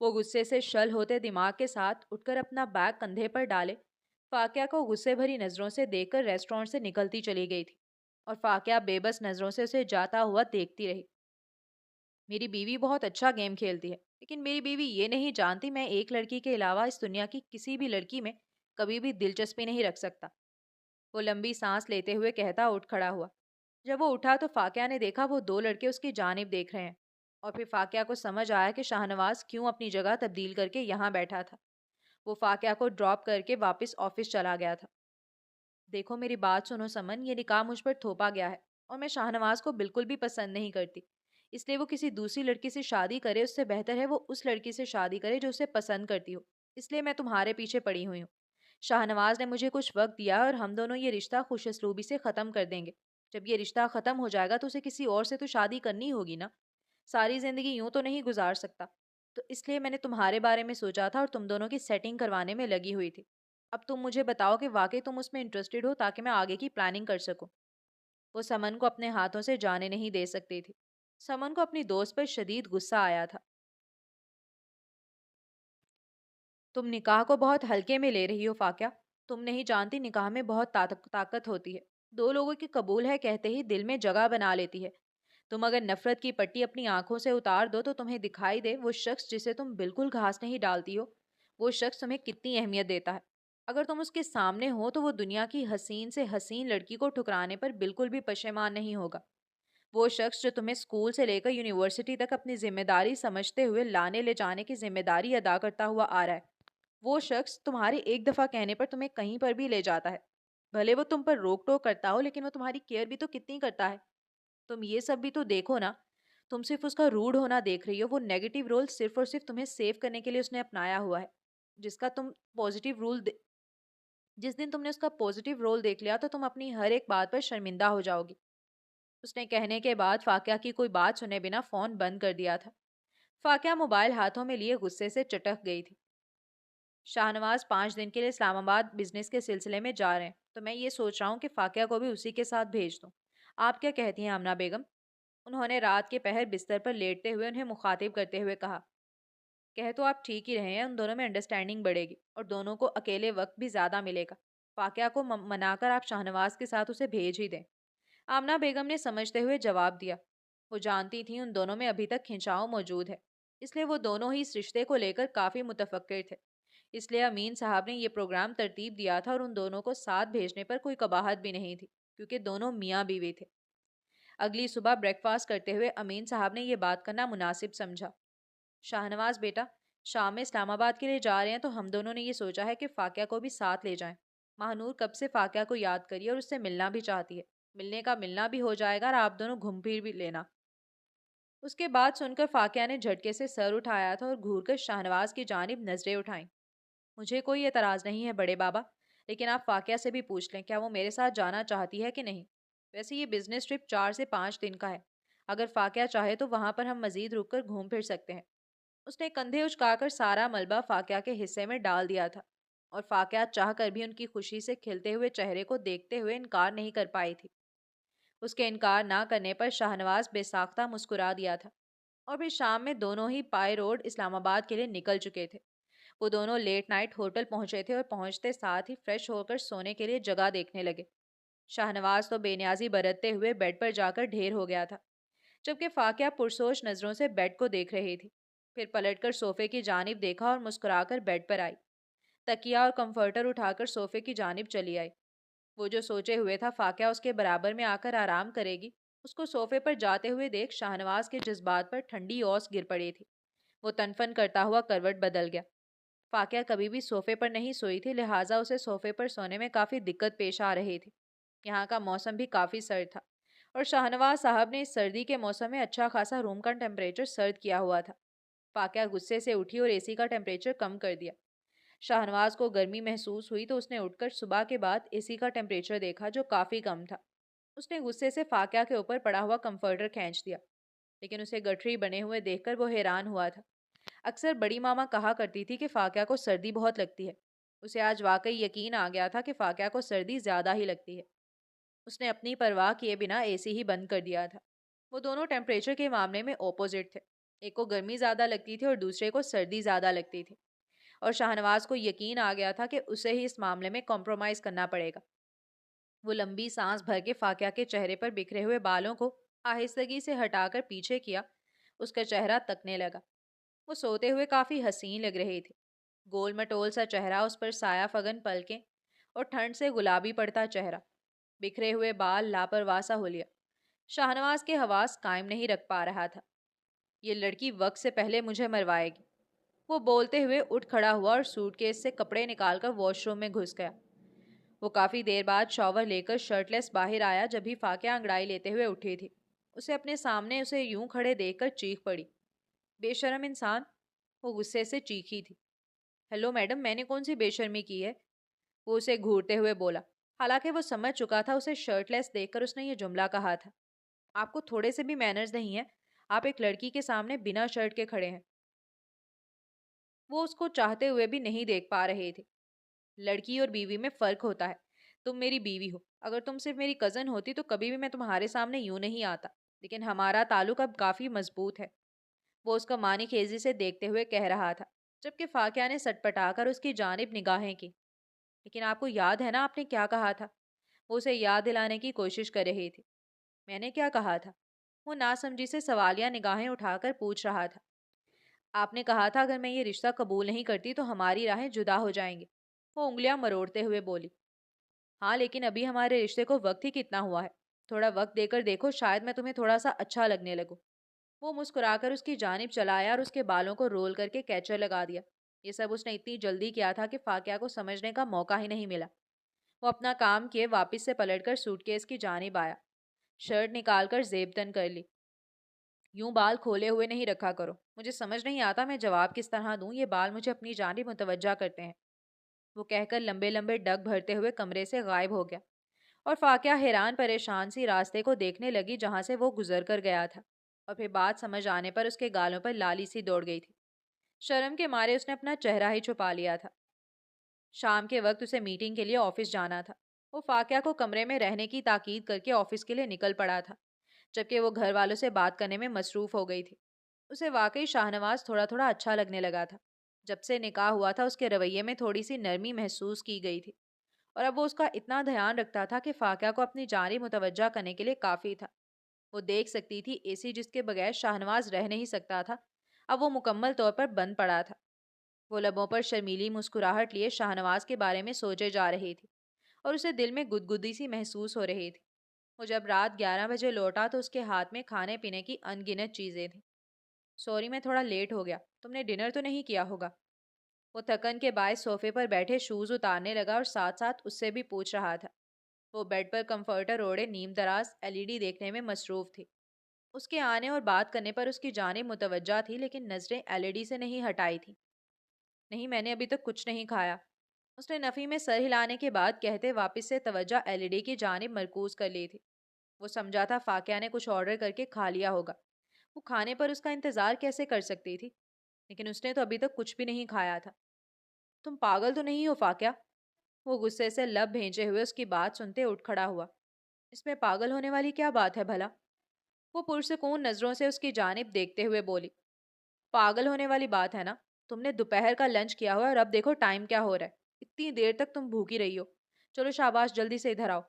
وہ غصے سے شل ہوتے دماغ کے ساتھ اٹھ کر اپنا بیگ کندھے پر ڈالے فاقیہ کو غصے بھری نظروں سے دیکھ کر ریسٹورانٹ سے نکلتی چلی گئی تھی، اور فاقیہ بے بس نظروں سے اسے جاتا ہوا دیکھتی رہی۔ میری بیوی بہت اچھا گیم کھیلتی ہے، لیکن میری بیوی یہ نہیں جانتی میں ایک لڑکی کے علاوہ اس دنیا کی کسی بھی لڑکی میں کبھی بھی دلچسپی نہیں رکھ سکتا۔ وہ لمبی سانس لیتے ہوئے کہتا اٹھ کھڑا ہوا۔ جب وہ اٹھا تو فاقیہ نے دیکھا وہ دو لڑکے اس کی جانب دیکھ رہے ہیں، اور پھر فاقیہ کو سمجھ آیا کہ شاہنواز کیوں اپنی جگہ تبدیل کر کے یہاں بیٹھا تھا۔ وہ فاقیہ کو ڈراپ کر کے واپس آفس چلا گیا تھا۔ دیکھو میری بات سنو سمن، یہ نکاح مجھ پر تھوپا گیا ہے، اور میں شاہنواز کو بالکل بھی پسند نہیں کرتی۔ اس لیے وہ کسی دوسری لڑکی سے شادی کرے اس سے بہتر ہے وہ اس لڑکی سے شادی کرے جو اسے پسند کرتی ہو۔ اس لیے میں تمہارے پیچھے پڑی ہوئی ہوں۔ شاہنواز نے مجھے کچھ وقت دیا اور ہم دونوں یہ رشتہ خوش اسلوبی سے ختم کر دیں گے۔ جب یہ رشتہ ختم ہو جائے گا تو اسے کسی اور سے تو شادی کرنی ہوگی نا، ساری زندگی یوں تو نہیں گزار سکتا۔ تو اس لیے میں نے تمہارے بارے میں سوچا تھا اور تم دونوں کی سیٹنگ کروانے میں لگی ہوئی تھی۔ اب تم مجھے بتاؤ کہ واقعی تم اس میں انٹرسٹڈ ہو تاکہ میں آگے کی پلاننگ کر سکوں۔ وہ سمن کو اپنے ہاتھوں سے جانے نہیں دے سکتی تھی۔ سمن کو اپنی دوست پر شدید غصہ آیا تھا۔ تم نکاح کو بہت ہلکے میں لے رہی ہو فاقیہ۔ تم نہیں جانتی نکاح میں بہت طاقت ہوتی ہے۔ دو لوگوں کی قبول ہے کہتے ہی دل میں جگہ بنا لیتی ہے۔ تم اگر نفرت کی پٹی اپنی آنکھوں سے اتار دو تو تمہیں دکھائی دے وہ شخص جسے تم بالکل گھاس نہیں ڈالتی ہو، وہ شخص تمہیں کتنی اہمیت دیتا ہے۔ اگر تم اس کے سامنے ہو تو وہ دنیا کی حسین سے حسین لڑکی کو ٹھکرانے پر بالکل بھی پشیمان نہیں ہوگا۔ وہ شخص جو تمہیں اسکول سے لے کر یونیورسٹی تک اپنی ذمہ داری سمجھتے ہوئے لانے لے جانے کی ذمہ داری ادا کرتا ہوا آ رہا ہے، وہ شخص تمہارے ایک دفعہ کہنے پر تمہیں کہیں پر بھی لے جاتا ہے۔ بھلے وہ تم پر روک ٹوک کرتا ہو لیکن وہ تمہاری کیئر بھی تو کتنی کرتا ہے۔ تم یہ سب بھی تو دیکھو نا، تم صرف اس کا روڈ ہونا دیکھ رہی ہو۔ وہ نیگیٹو رول صرف اور صرف تمہیں سیو کرنے کے لیے اس نے اپنایا ہوا ہے، جس کا تم پازیٹیو رول جس دن تم نے اس کا پازیٹیو رول دیکھ لیا تو تم اپنی ہر ایک بات پر شرمندہ ہو جاؤ گی۔ اس نے کہنے کے بعد فاقیہ کی کوئی بات سنے بنا فون بند کر دیا تھا۔ فاقیہ موبائل ہاتھوں میں لیے غصے سے چٹک گئی تھی۔ شاہنواز 5 دن کے لیے اسلام آباد بزنس کے سلسلے میں جا رہے ہیں، تو میں یہ سوچ رہا ہوں کہ فاقیہ کو بھی اسی کے ساتھ بھیج دوں۔ آپ کیا کہتی ہیں آمنہ بیگم؟ انہوں نے رات کے پہر بستر پر لیٹتے ہوئے انہیں مخاطب کرتے ہوئے کہا۔ کہہ تو آپ ٹھیک ہی رہے ہیں، ان دونوں میں انڈرسٹینڈنگ بڑھے گی اور دونوں کو اکیلے وقت بھی زیادہ ملے گا۔ فاقیہ کو منا کر آپ شاہنواز کے ساتھ اسے بھیج ہی دیں۔ آمنہ بیگم نے سمجھتے ہوئے جواب دیا۔ وہ جانتی تھیں ان دونوں میں ابھی تک کھنچاؤ موجود ہے، اس لیے وہ دونوں ہی اس رشتے کو لے کر کافی متفکر تھے۔ اس لیے امین صاحب نے یہ پروگرام ترتیب دیا تھا اور ان دونوں کو ساتھ بھیجنے پر کوئی قباحت بھی نہیں تھی، کیونکہ دونوں میاں بیوی تھے۔ اگلی صبح بریک فاسٹ کرتے ہوئے امین صاحب نے یہ بات کرنا مناسب سمجھا۔ شاہنواز بیٹا، شام میں اسلام آباد کے لیے جا رہے ہیں تو ہم دونوں نے یہ سوچا ہے کہ فاقیہ کو بھی ساتھ لے جائیں۔ ماہنور کب سے فاقیہ کو یاد کری اور اس سے ملنا بھی چاہتی ہے۔ ملنے کا ملنا بھی ہو جائے گا اور آپ دونوں گھوم پھر بھی لینا۔ اس کے بعد سن کر فاقیہ نے جھٹکے سے سر اٹھایا تھا اور گھور کر شاہنواز کی جانب نظریں اٹھائیں۔ مجھے کوئی اعتراض نہیں ہے بڑے بابا، لیکن آپ فاقیہ سے بھی پوچھ لیں کیا وہ میرے ساتھ جانا چاہتی ہے کہ نہیں۔ ویسے یہ بزنس ٹرپ 4 سے 5 دن کا ہے، اگر فاقیہ چاہے تو وہاں پر ہم مزید رک کر گھوم پھر سکتے ہیں۔ اس نے کندھے اچکا کر سارا ملبہ فاقیہ کے حصے میں ڈال دیا تھا، اور فاقیہ چاہ کر بھی ان کی خوشی سے کھلتے ہوئے چہرے کو دیکھتے ہوئے انکار نہیں کر پائی تھی۔ اس کے انکار نہ کرنے پر شاہنواز بے ساختہ مسکرا دیا تھا، اور پھر شام میں دونوں ہی پائی روڈ اسلام آباد کے لیے نکل چکے تھے۔ وہ دونوں لیٹ نائٹ ہوٹل پہنچے تھے اور پہنچتے ساتھ ہی فریش ہو کر سونے کے لیے جگہ دیکھنے لگے۔ شاہنواز تو بے نیازی برتتے ہوئے بیڈ پر جا کر ڈھیر ہو گیا تھا، جبکہ فاقیہ پرسوچ نظروں سے بیڈ کو دیکھ رہی تھی۔ پھر پلٹ کر صوفے کی جانب دیکھا اور مسکرا کر بیڈ پر آئی، تکیا اور کمفرٹر اٹھا کر صوفے کی جانب چلی آئی۔ وہ جو سوچے ہوئے تھا فاقیہ اس کے برابر میں آ کر آرام کرے گی، اس کو صوفے پر جاتے ہوئے دیکھ شاہنواز کے جذبات پر ٹھنڈی اوس گر پڑی تھی۔ وہ تنفن کرتا ہوا کروٹ بدل گیا۔ فاقیہ کبھی بھی صوفے پر نہیں سوئی تھی، لہٰذا اسے صوفے پر سونے میں کافی دقت پیش آ رہی تھی۔ یہاں کا موسم بھی کافی سرد تھا، اور شاہنواز صاحب نے اس سردی کے موسم میں اچھا خاصا روم کا ٹیمپریچر سرد کیا ہوا تھا۔ فاقیہ غصے سے اٹھی اور اے سی کا ٹیمپریچر کم کر دیا۔ شاہنواز کو گرمی محسوس ہوئی تو اس نے اٹھ کر صبح کے بعد اے سی کا ٹیمپریچر دیکھا جو کافی کم تھا۔ اس نے غصے سے فاقیہ کے اوپر پڑا ہوا کمفرٹر کھینچ دیا، لیکن اسے گٹھری بنے ہوئے دیکھ کر وہ حیران ہوا تھا۔ اکثر بڑی ماما کہا کرتی تھی کہ فاقیہ کو سردی بہت لگتی ہے۔ اسے آج واقعی یقین آ گیا تھا کہ فاقیہ کو سردی زیادہ ہی لگتی ہے۔ اس نے اپنی پرواہ کیے بنا اے سی ہی بند کر دیا تھا۔ وہ دونوں ٹیمپریچر کے معاملے میں اپوزٹ تھے۔ ایک کو گرمی زیادہ لگتی تھی اور دوسرے کو سردی زیادہ لگتی تھی، اور شاہنواز کو یقین آ گیا تھا کہ اسے ہی اس معاملے میں کمپرومائز کرنا پڑے گا۔ وہ لمبی سانس بھر کے فاقیہ کے چہرے پر بکھرے ہوئے بالوں کو آہستگی سے ہٹا کر پیچھے کیا۔ اس کا چہرہ تکنے لگا۔ وہ سوتے ہوئے کافی حسین لگ رہی تھی۔ گول مٹول سا چہرہ، اس پر سایہ فگن پلکیں اور ٹھنڈ سے گلابی پڑتا چہرہ، بکھرے ہوئے بال، لاپرواہ سا ہولیا۔ شاہنواز کے حواس قائم نہیں رکھ پا رہا تھا۔ یہ لڑکی وقت سے پہلے مجھے مروائے گی۔ وہ بولتے ہوئے اٹھ کھڑا ہوا اور سوٹ کیس سے کپڑے نکال کر واش روم میں گھس گیا۔ وہ کافی دیر بعد شاور لے کر شرٹ لیس باہر آیا، جب ہی فاقیہ انگڑائی لیتے ہوئے اٹھی تھی۔ اسے اپنے سامنے اسے یوں کھڑے دیکھ کر چیخ پڑی۔ بے شرم انسان! وہ غصے سے چیخی تھی۔ ہیلو میڈم، میں نے کون سی بے شرمی کی ہے؟ وہ اسے گھورتے ہوئے بولا۔ حالانکہ وہ سمجھ چکا تھا اسے شرٹ لیس دیکھ کر اس نے یہ جملہ کہا تھا۔ آپ کو تھوڑے سے بھی مینرز نہیں ہیں؟ آپ ایک لڑکی کے سامنے بنا شرٹ کے کھڑے ہیں۔ وہ اس کو چاہتے ہوئے بھی نہیں دیکھ پا رہے تھے۔ لڑکی اور بیوی میں فرق ہوتا ہے۔ تم میری بیوی ہو۔ اگر تم صرف میری کزن ہوتی تو کبھی بھی میں تمہارے سامنے یوں نہیں آتا، لیکن ہمارا تعلق اب کافی مضبوط ہے۔ وہ اس کو معنی خیزی سے دیکھتے ہوئے کہہ رہا تھا، جبکہ فاقیہ نے سٹ پٹا کر اس کی جانب نگاہیں کی۔ لیکن آپ کو یاد ہے نا آپ نے کیا کہا تھا؟ وہ اسے یاد دلانے کی کوشش کر رہی تھی۔ میں نے کیا کہا تھا؟ وہ ناسمجھی سے سوالیہ نگاہیں اٹھا کر پوچھ رہا تھا۔ آپ نے کہا تھا اگر میں یہ رشتہ قبول نہیں کرتی تو ہماری راہیں جدا ہو جائیں گے۔ وہ انگلیاں مروڑتے ہوئے بولی۔ ہاں، لیکن ابھی ہمارے رشتے کو وقت ہی کتنا ہوا ہے۔ تھوڑا وقت دے کر دیکھو، شاید میں تمہیں تھوڑا سا اچھا لگنے لگوں۔ وہ مسکرا کر اس کی جانب چلایا اور اس کے بالوں کو رول کر کے کیچر لگا دیا۔ یہ سب اس نے اتنی جلدی کیا تھا کہ فاقیہ کو سمجھنے کا موقع ہی نہیں ملا۔ وہ اپنا کام کیے واپس سے پلٹ کر سوٹ کیس کی جانب آیا۔ شرٹ نکال کر زیب تن کر لی۔ یوں بال کھولے ہوئے نہیں رکھا کرو۔ مجھے سمجھ نہیں آتا میں جواب کس طرح دوں، یہ بال مجھے اپنی جانب متوجہ کرتے ہیں۔ وہ کہہ کر لمبے لمبے ڈگ بھرتے ہوئے کمرے سے غائب ہو گیا، اور فاقیہ حیران پریشان سی راستے کو دیکھنے لگی جہاں سے وہ گزر کر گیا تھا، اور پھر بات سمجھ آنے پر اس کے گالوں پر لالی سی دوڑ گئی تھی۔ شرم کے مارے اس نے اپنا چہرہ ہی چھپا لیا تھا۔ شام کے وقت اسے میٹنگ کے لیے آفس جانا تھا۔ وہ فاقیہ کو کمرے میں رہنے کی تاکید کر کے آفس کے لیے نکل پڑا تھا، جبکہ وہ گھر والوں سے بات کرنے میں مصروف ہو گئی تھی۔ اسے واقعی شاہنواز تھوڑا تھوڑا اچھا لگنے لگا تھا۔ جب سے نکاح ہوا تھا اس کے رویے میں تھوڑی سی نرمی محسوس کی گئی تھی، اور اب وہ اس کا اتنا دھیان رکھتا تھا کہ فاقیہ کو اپنی جانب متوجہ کرنے کے لیے کافی تھا۔ وہ دیکھ سکتی تھی اے سی جس کے بغیر شاہنواز رہ نہیں سکتا تھا، اب وہ مکمل طور پر بند پڑا تھا۔ وہ لبوں پر شرمیلی مسکراہٹ لیے شاہنواز کے بارے میں سوچے جا رہی تھی، اور اسے دل میں گدگدی سی محسوس ہو رہی تھی۔ وہ جب رات 11 بجے لوٹا تو اس کے ہاتھ میں کھانے پینے کی ان گنت چیزیں تھیں۔ سوری، میں تھوڑا لیٹ ہو گیا۔ تم نے ڈنر تو نہیں کیا ہوگا؟ وہ تھکن کے باعث صوفے پر بیٹھے شوز اتارنے لگا اور ساتھ ساتھ اس سے بھی پوچھ رہا تھا۔ وہ بیڈ پر کمفرٹر اوڑھے نیم دراز LED دیکھنے میں مصروف تھی۔ اس کے آنے اور بات کرنے پر اس کی جانب متوجہ تھی، لیکن نظریں LED سے نہیں ہٹائی تھی۔ نہیں، میں نے ابھی تک کچھ نہیں کھایا، اس نے نفی میں سر ہلانے کے بعد کہتے واپس سے توجہ LED کی جانب مرکوز کر لی تھی۔ وہ سمجھا تھا فاقیہ نے کچھ آرڈر کر کے کھا لیا ہوگا، وہ کھانے پر اس کا انتظار کیسے کر سکتی تھی؟ لیکن اس نے تو ابھی تک کچھ بھی نہیں کھایا تھا۔ تم پاگل تو نہیں ہو فاقیہ؟ وہ غصے سے لب بھینچے ہوئے اس کی بات سنتے اٹھ کھڑا ہوا۔ اس میں پاگل ہونے والی کیا بات ہے بھلا؟ وہ پرسکون نظروں سے اس کی جانب دیکھتے ہوئے بولی۔ پاگل ہونے والی بات ہے نا؟ تم نے دوپہر کا لنچ کیا ہوا اور اب دیکھو ٹائم کیا ہو رہا ہے۔ اتنی دیر تک تم بھوکی رہی ہو۔ چلو شاباش، جلدی سے ادھر آؤ۔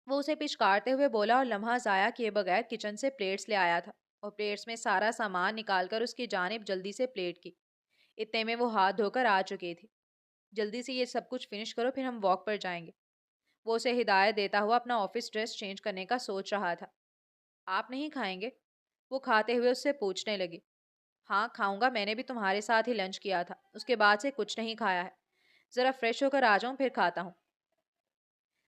وہ اسے پچکارتے ہوئے بولا اور لمحہ ضائع کیے بغیر کچن سے پلیٹس لے آیا تھا، اور پلیٹس میں سارا سامان نکال کر اس کی جانب جلدی سے پلیٹ کی۔ اتنے میں وہ ہاتھ دھو کر آ چکی تھی۔ جلدی سے یہ سب کچھ فنش کرو، پھر ہم واک پر جائیں گے۔ وہ اسے ہدایت دیتا ہوا اپنا آفس ڈریس چینج کرنے کا سوچ رہا تھا۔ آپ نہیں کھائیں گے؟ وہ کھاتے ہوئے اس سے پوچھنے لگی۔ ہاں کھاؤں گا، میں نے بھی تمہارے ساتھ ہی لنچ کیا تھا، اس کے بعد سے کچھ نہیں کھایا ہے۔ ذرا فریش ہو کر آ جاؤں پھر کھاتا ہوں۔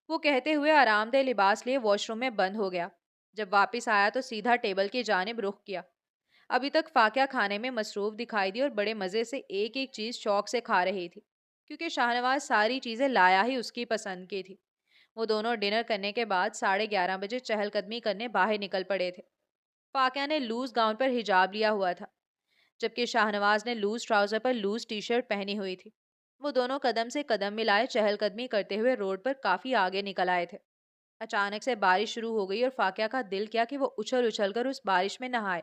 وہ کہتے ہوئے آرام دہ لباس لیے واش روم میں بند ہو گیا۔ جب واپس آیا تو سیدھا ٹیبل کی جانب رخ کیا۔ ابھی تک فاقیہ کھانے میں مصروف دکھائی دی اور بڑے مزے سے ایک ایک چیز شوق سے کھا رہی تھی، کیونکہ شاہنواز ساری چیزیں لایا ہی اس کی پسند کی تھی۔ وہ دونوں ڈنر کرنے کے بعد 11:30 بجے چہل قدمی کرنے باہر نکل پڑے تھے۔ فاقیہ نے لوز گاؤن پر حجاب لیا ہوا تھا، جبکہ شاہنواز نے لوز ٹراؤزر پر لوز ٹی شرٹ پہنی ہوئی تھی۔ وہ دونوں قدم سے قدم ملائے چہل قدمی کرتے ہوئے روڈ پر کافی آگے نکل آئے تھے۔ اچانک سے بارش شروع ہو گئی اور فاقیہ کا دل کیا کہ وہ اچھل اچھل کر اس بارش میں نہائے،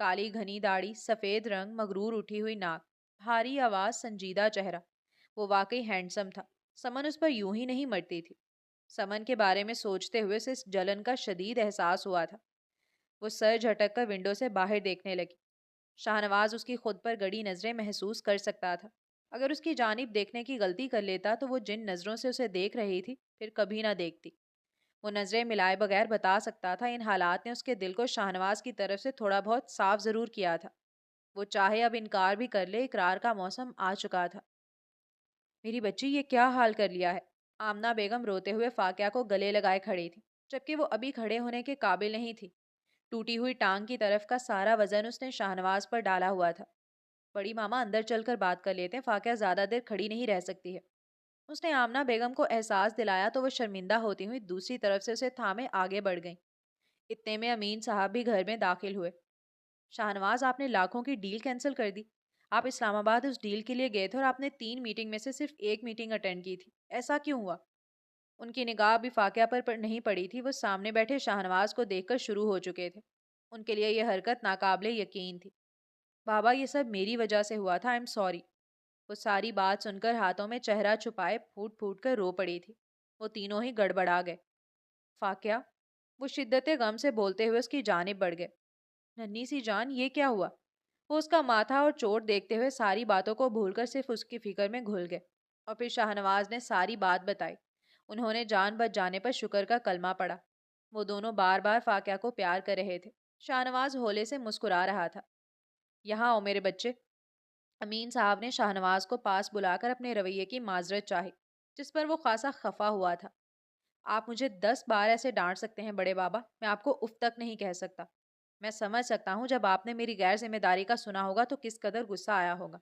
کالی گھنی داڑھی، سفید رنگ، مغرور اٹھی ہوئی ناک، بھاری آواز، سنجیدہ چہرہ۔ وہ واقعی ہینڈسم تھا۔ سمن اس پر یوں ہی نہیں مرتی تھی۔ سمن کے بارے میں سوچتے ہوئے اسے اس جلن کا شدید احساس ہوا تھا۔ وہ سر جھٹک کر ونڈو سے باہر دیکھنے لگی۔ شاہنواز اس کی خود پر گڑی نظریں محسوس کر سکتا تھا۔ اگر اس کی جانب دیکھنے کی غلطی کر لیتا تو وہ جن نظروں سے اسے دیکھ رہی تھی پھر کبھی نہ دیکھتی۔ وہ نظریں ملائے بغیر بتا سکتا تھا ان حالات نے اس کے دل کو شاہنواز کی طرف سے تھوڑا بہت صاف ضرور کیا تھا۔ وہ چاہے اب انکار بھی کر لے، اقرار کا موسم آ چکا تھا۔ میری بچی، یہ کیا حال کر لیا ہے؟ آمنہ بیگم روتے ہوئے فاقیہ کو گلے لگائے کھڑی تھی، جبکہ وہ ابھی کھڑے ہونے کے قابل نہیں تھی۔ ٹوٹی ہوئی ٹانگ کی طرف کا سارا وزن اس نے شاہنواز پر ڈالا ہوا تھا۔ بڑی ماما، اندر چل کر بات کر لیتے ہیں، فاقیہ زیادہ دیر کھڑی نہیں رہ سکتی ہے۔ اس نے آمنہ بیگم کو احساس دلایا تو وہ شرمندہ ہوتی ہوئی دوسری طرف سے اسے تھامے آگے بڑھ گئیں۔ اتنے میں امین صاحب بھی گھر میں داخل ہوئے۔ شاہنواز، آپ نے لاکھوں کی ڈیل کینسل کر دی۔ آپ اسلام آباد اس ڈیل کے لیے گئے تھے اور آپ نے 3 میٹنگ میں سے صرف ایک میٹنگ اٹینڈ کی تھی، ایسا کیوں ہوا؟ ان کی نگاہ بھی فاقیہ پر نہیں پڑی تھی۔ وہ سامنے بیٹھے شاہنواز کو دیکھ کر شروع ہو چکے تھے۔ ان کے لیے یہ حرکت ناقابل یقین تھی۔ بابا، یہ سب میری وجہ سے ہوا تھا، آئی ایم سوری۔ وہ ساری بات سن کر ہاتھوں میں چہرہ چھپائے پھوٹ پھوٹ کر رو پڑی تھی۔ وہ تینوں ہی گڑبڑا گئے۔ فاقیہ، وہ شدت غم سے بولتے ہوئے اس کی جانب بڑھ گئے۔ ننھی سی جان، یہ کیا ہوا؟ وہ اس کا ماتھا اور چوٹ دیکھتے ہوئے ساری باتوں کو بھول کر صرف اس کی فکر میں گھل گئے۔ اور پھر شاہنواز نے ساری بات بتائی۔ انہوں نے جان بچ جانے پر شکر کا کلمہ پڑھا۔ وہ دونوں بار بار فاقیہ کو پیار کر رہے تھے۔ شاہنواز ہولے سے مسکرا رہا تھا۔ یہاں آؤ میرے بچے۔ امین صاحب نے شاہنواز کو پاس بلا کر اپنے رویے کی معذرت چاہی، جس پر وہ خاصا خفا ہوا تھا۔ آپ مجھے 10 بار ایسے ڈانٹ سکتے ہیں بڑے بابا، میں آپ کو اف تک نہیں کہہ سکتا۔ میں سمجھ سکتا ہوں جب آپ نے میری غیر ذمہ داری کا سنا ہوگا تو کس قدر غصہ آیا ہوگا۔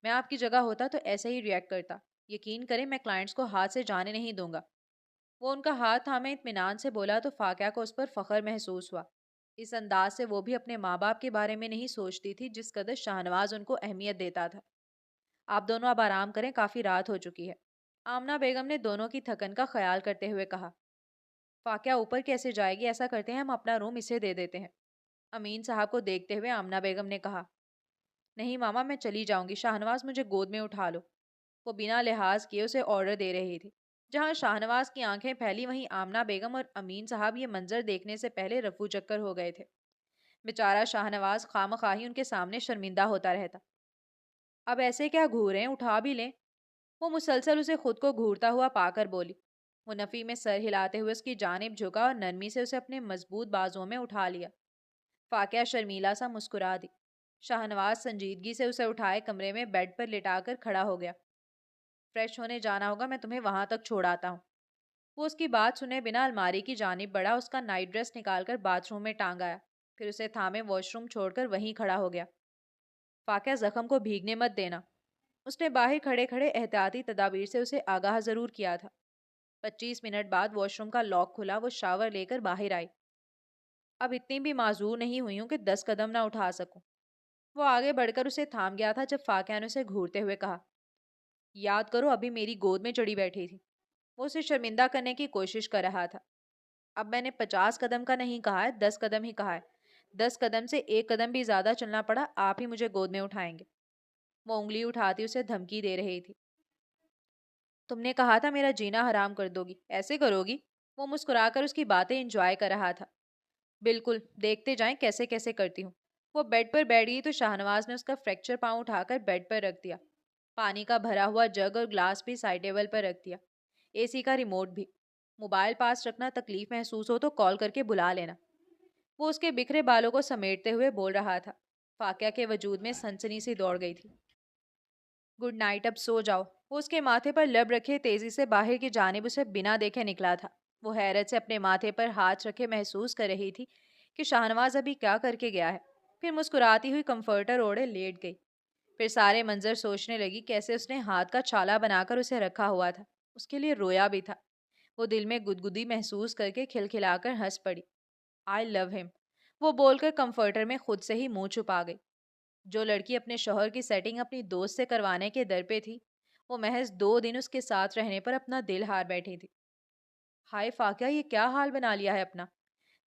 میں آپ کی جگہ ہوتا تو ایسے ہی ریئیکٹ کرتا۔ یقین کریں، میں کلائنٹس کو ہاتھ سے جانے نہیں دوں گا۔ وہ ان کا ہاتھ تھامے اطمینان سے بولا تو فاقیہ کو اس پر فخر محسوس ہوا۔ اس انداز سے وہ بھی اپنے ماں باپ کے بارے میں نہیں سوچتی تھی جس قدر شاہنواز ان کو اہمیت دیتا تھا۔ آپ دونوں اب آرام کریں، کافی رات ہو چکی ہے، آمنہ بیگم نے دونوں کی تھکن کا خیال کرتے ہوئے کہا۔ فاقیہ اوپر کیسے جائے گی؟ ایسا کرتے ہیں ہم اپنا روم اسے دے دیتے ہیں۔ امین صاحب کو دیکھتے ہوئے آمنہ بیگم نے کہا۔ نہیں ماما، میں چلی جاؤں گی، شاہنواز مجھے گود میں اٹھا لو۔ وہ بنا لحاظ کیے اسے آرڈر دے رہی تھی۔ جہاں شاہنواز کی آنکھیں پھیلی وہیں آمنہ بیگم اور امین صاحب یہ منظر دیکھنے سے پہلے رفو چکر ہو گئے تھے۔ بیچارہ شاہنواز خواہ ان کے سامنے شرمندہ ہوتا رہتا۔ اب ایسے کیا گھوریں، اٹھا بھی لیں۔ وہ مسلسل اسے خود کو گھورتا ہوا پا کر بولی۔ وہ نفی میں سر ہلاتے ہوئے اس کی جانب جھکا اور نرمی سے اسے اپنے مضبوط بازوں میں اٹھا لیا۔ فاقیہ شرمیلا سا مسکرا دی۔ شاہنواز سنجیدگی سے اسے اٹھائے کمرے میں بیڈ پر لٹا کر کھڑا ہو گیا۔ فریش ہونے جانا ہوگا، میں تمہیں وہاں تک چھوڑ آتا ہوں۔ وہ اس کی بات سنے بنا الماری کی جانب بڑھا، اس کا نائٹ ڈریس نکال کر باتھ روم میں ٹانگ آیا، پھر اسے تھامے واش روم چھوڑ کر وہیں کھڑا ہو گیا۔ فاقیہ، زخم کو بھیگنے مت دینا۔ اس نے باہر کھڑے کھڑے احتیاطی تدابیر سے اسے آگاہ ضرور کیا تھا۔ 25 منٹ بعد واش روم کا لاک کھلا، وہ شاور لے کر باہر آئی۔ اب اتنی بھی معذور نہیں ہوئی ہوں کہ 10 قدم نہ اٹھا سکوں۔ وہ آگے بڑھ کر اسے تھام گیا تھا جب فاقیہ نے اسے گھورتے ہوئے کہا۔ یاد کرو، ابھی میری گود میں چڑھی بیٹھی تھی۔ وہ اسے شرمندہ کرنے کی کوشش کر رہا تھا۔ اب میں نے 50 قدم کا نہیں کہا ہے، 10 قدم ہی کہا ہے۔ 10 قدم سے 1 قدم بھی زیادہ چلنا پڑا، آپ ہی مجھے گود میں اٹھائیں گے۔ وہ انگلی اٹھاتی اسے دھمکی دے رہی تھی۔ تم نے کہا تھا میرا جینا حرام کر دو گی، ایسے کرو گی؟ وہ مسکرا کر اس کی باتیں انجوائے کر رہا تھا۔ بالکل، دیکھتے جائیں کیسے کیسے کرتی ہوں۔ وہ بیڈ پر بیٹھ گئی تو شاہنواز نے اس کا فریکچر پاؤں اٹھا کر بیڈ پر رکھ دیا۔ پانی کا بھرا ہوا جگ اور گلاس بھی سائڈ ٹیبل پر رکھ دیا، اے سی کا ریموٹ بھی۔ موبائل پاس رکھنا، تکلیف محسوس ہو تو کال کر کے بلا لینا۔ وہ اس کے بکھرے بالوں کو سمیٹتے ہوئے بول رہا تھا۔ فاقیہ کے وجود میں سنسنی سی دوڑ گئی تھی۔ گڈ نائٹ، اب سو جاؤ۔ وہ اس کے ماتھے پر لب رکھے تیزی سے باہر کی جانب اسے بنا دیکھے نکلا تھا۔ وہ حیرت سے اپنے ماتھے پر ہاتھ رکھے محسوس کر رہی تھی کہ شاہنواز ابھی کیا کر کے گیا ہے۔ پھر مسکراتی ہوئی کمفرٹر اوڑھے لیٹ گئی۔ پھر سارے منظر سوچنے لگی، کیسے اس نے ہاتھ کا چھالا بنا کر اسے رکھا ہوا تھا، اس کے لیے رویا بھی تھا۔ وہ دل میں گدگدی محسوس کر کے کھلکھلا کر ہنس پڑی۔ آئی لو ہم، وہ بول کر کمفرٹر میں خود سے ہی منہ چھپا گئی۔ جو لڑکی اپنے شوہر کی سیٹنگ اپنی دوست سے کروانے کے در پہ تھی، وہ محض 2 دن اس کے ساتھ رہنے پر اپنا دل ہار بیٹھی تھی۔ ہائے فاقیہ، یہ کیا حال بنا لیا ہے اپنا؟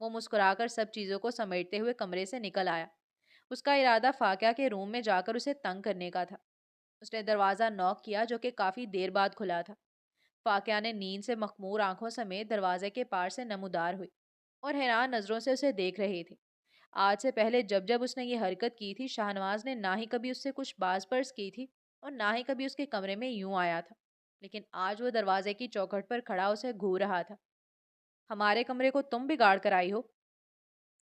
وہ مسکرا کر سب چیزوں کو سمیٹتے ہوئے کمرے سے نکل آیا۔ اس کا ارادہ فاقیہ کے روم میں جا کر اسے تنگ کرنے کا تھا۔ اس نے دروازہ نوک کیا جو کہ کافی دیر بعد کھلا تھا۔ فاقیہ نے نیند سے مخمور آنکھوں سمیت دروازے کے پار سے نمودار ہوئی اور حیران نظروں سے اسے دیکھ رہی تھی۔ آج سے پہلے جب جب اس نے یہ حرکت کی تھی، شاہنواز نے نہ ہی کبھی اس سے کچھ باز پرس کی تھی اور نہ ہی کبھی اس کے کمرے میں یوں آیا تھا، لیکن آج وہ دروازے کی چوکھٹ پر کھڑا اسے گھور رہا تھا۔ ہمارے کمرے کو تم بگاڑ کر آئی ہو،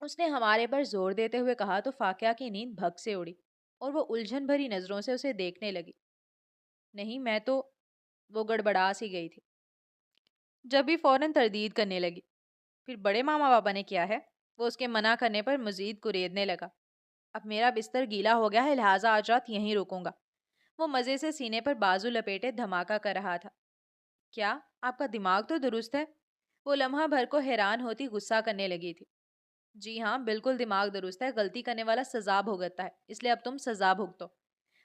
اس نے ہمارے پر زور دیتے ہوئے کہا تو فاقیہ کی نیند بھگ سے اڑی اور وہ الجھن بھری نظروں سے اسے دیکھنے لگی۔ نہیں میں تو، وہ گڑبڑا سی گئی تھی، جب بھی فوراً تردید کرنے لگی۔ پھر بڑے ماما بابا نے کیا ہے؟ وہ اس کے منع کرنے پر مزید کریدنے لگا۔ اب میرا بستر گیلا ہو گیا ہے، لہٰذا آج رات یہیں رکوں گا۔ وہ مزے سے سینے پر بازو لپیٹے دھماکہ کر رہا تھا۔ کیا آپ کا دماغ تو درست ہے؟ وہ لمحہ بھر کو حیران ہوتی غصہ کرنے لگی تھی۔ جی ہاں، بالکل دماغ درست ہے، غلطی کرنے والا سزا بھگتتا ہے، اس لیے اب تم سزا بھگتو۔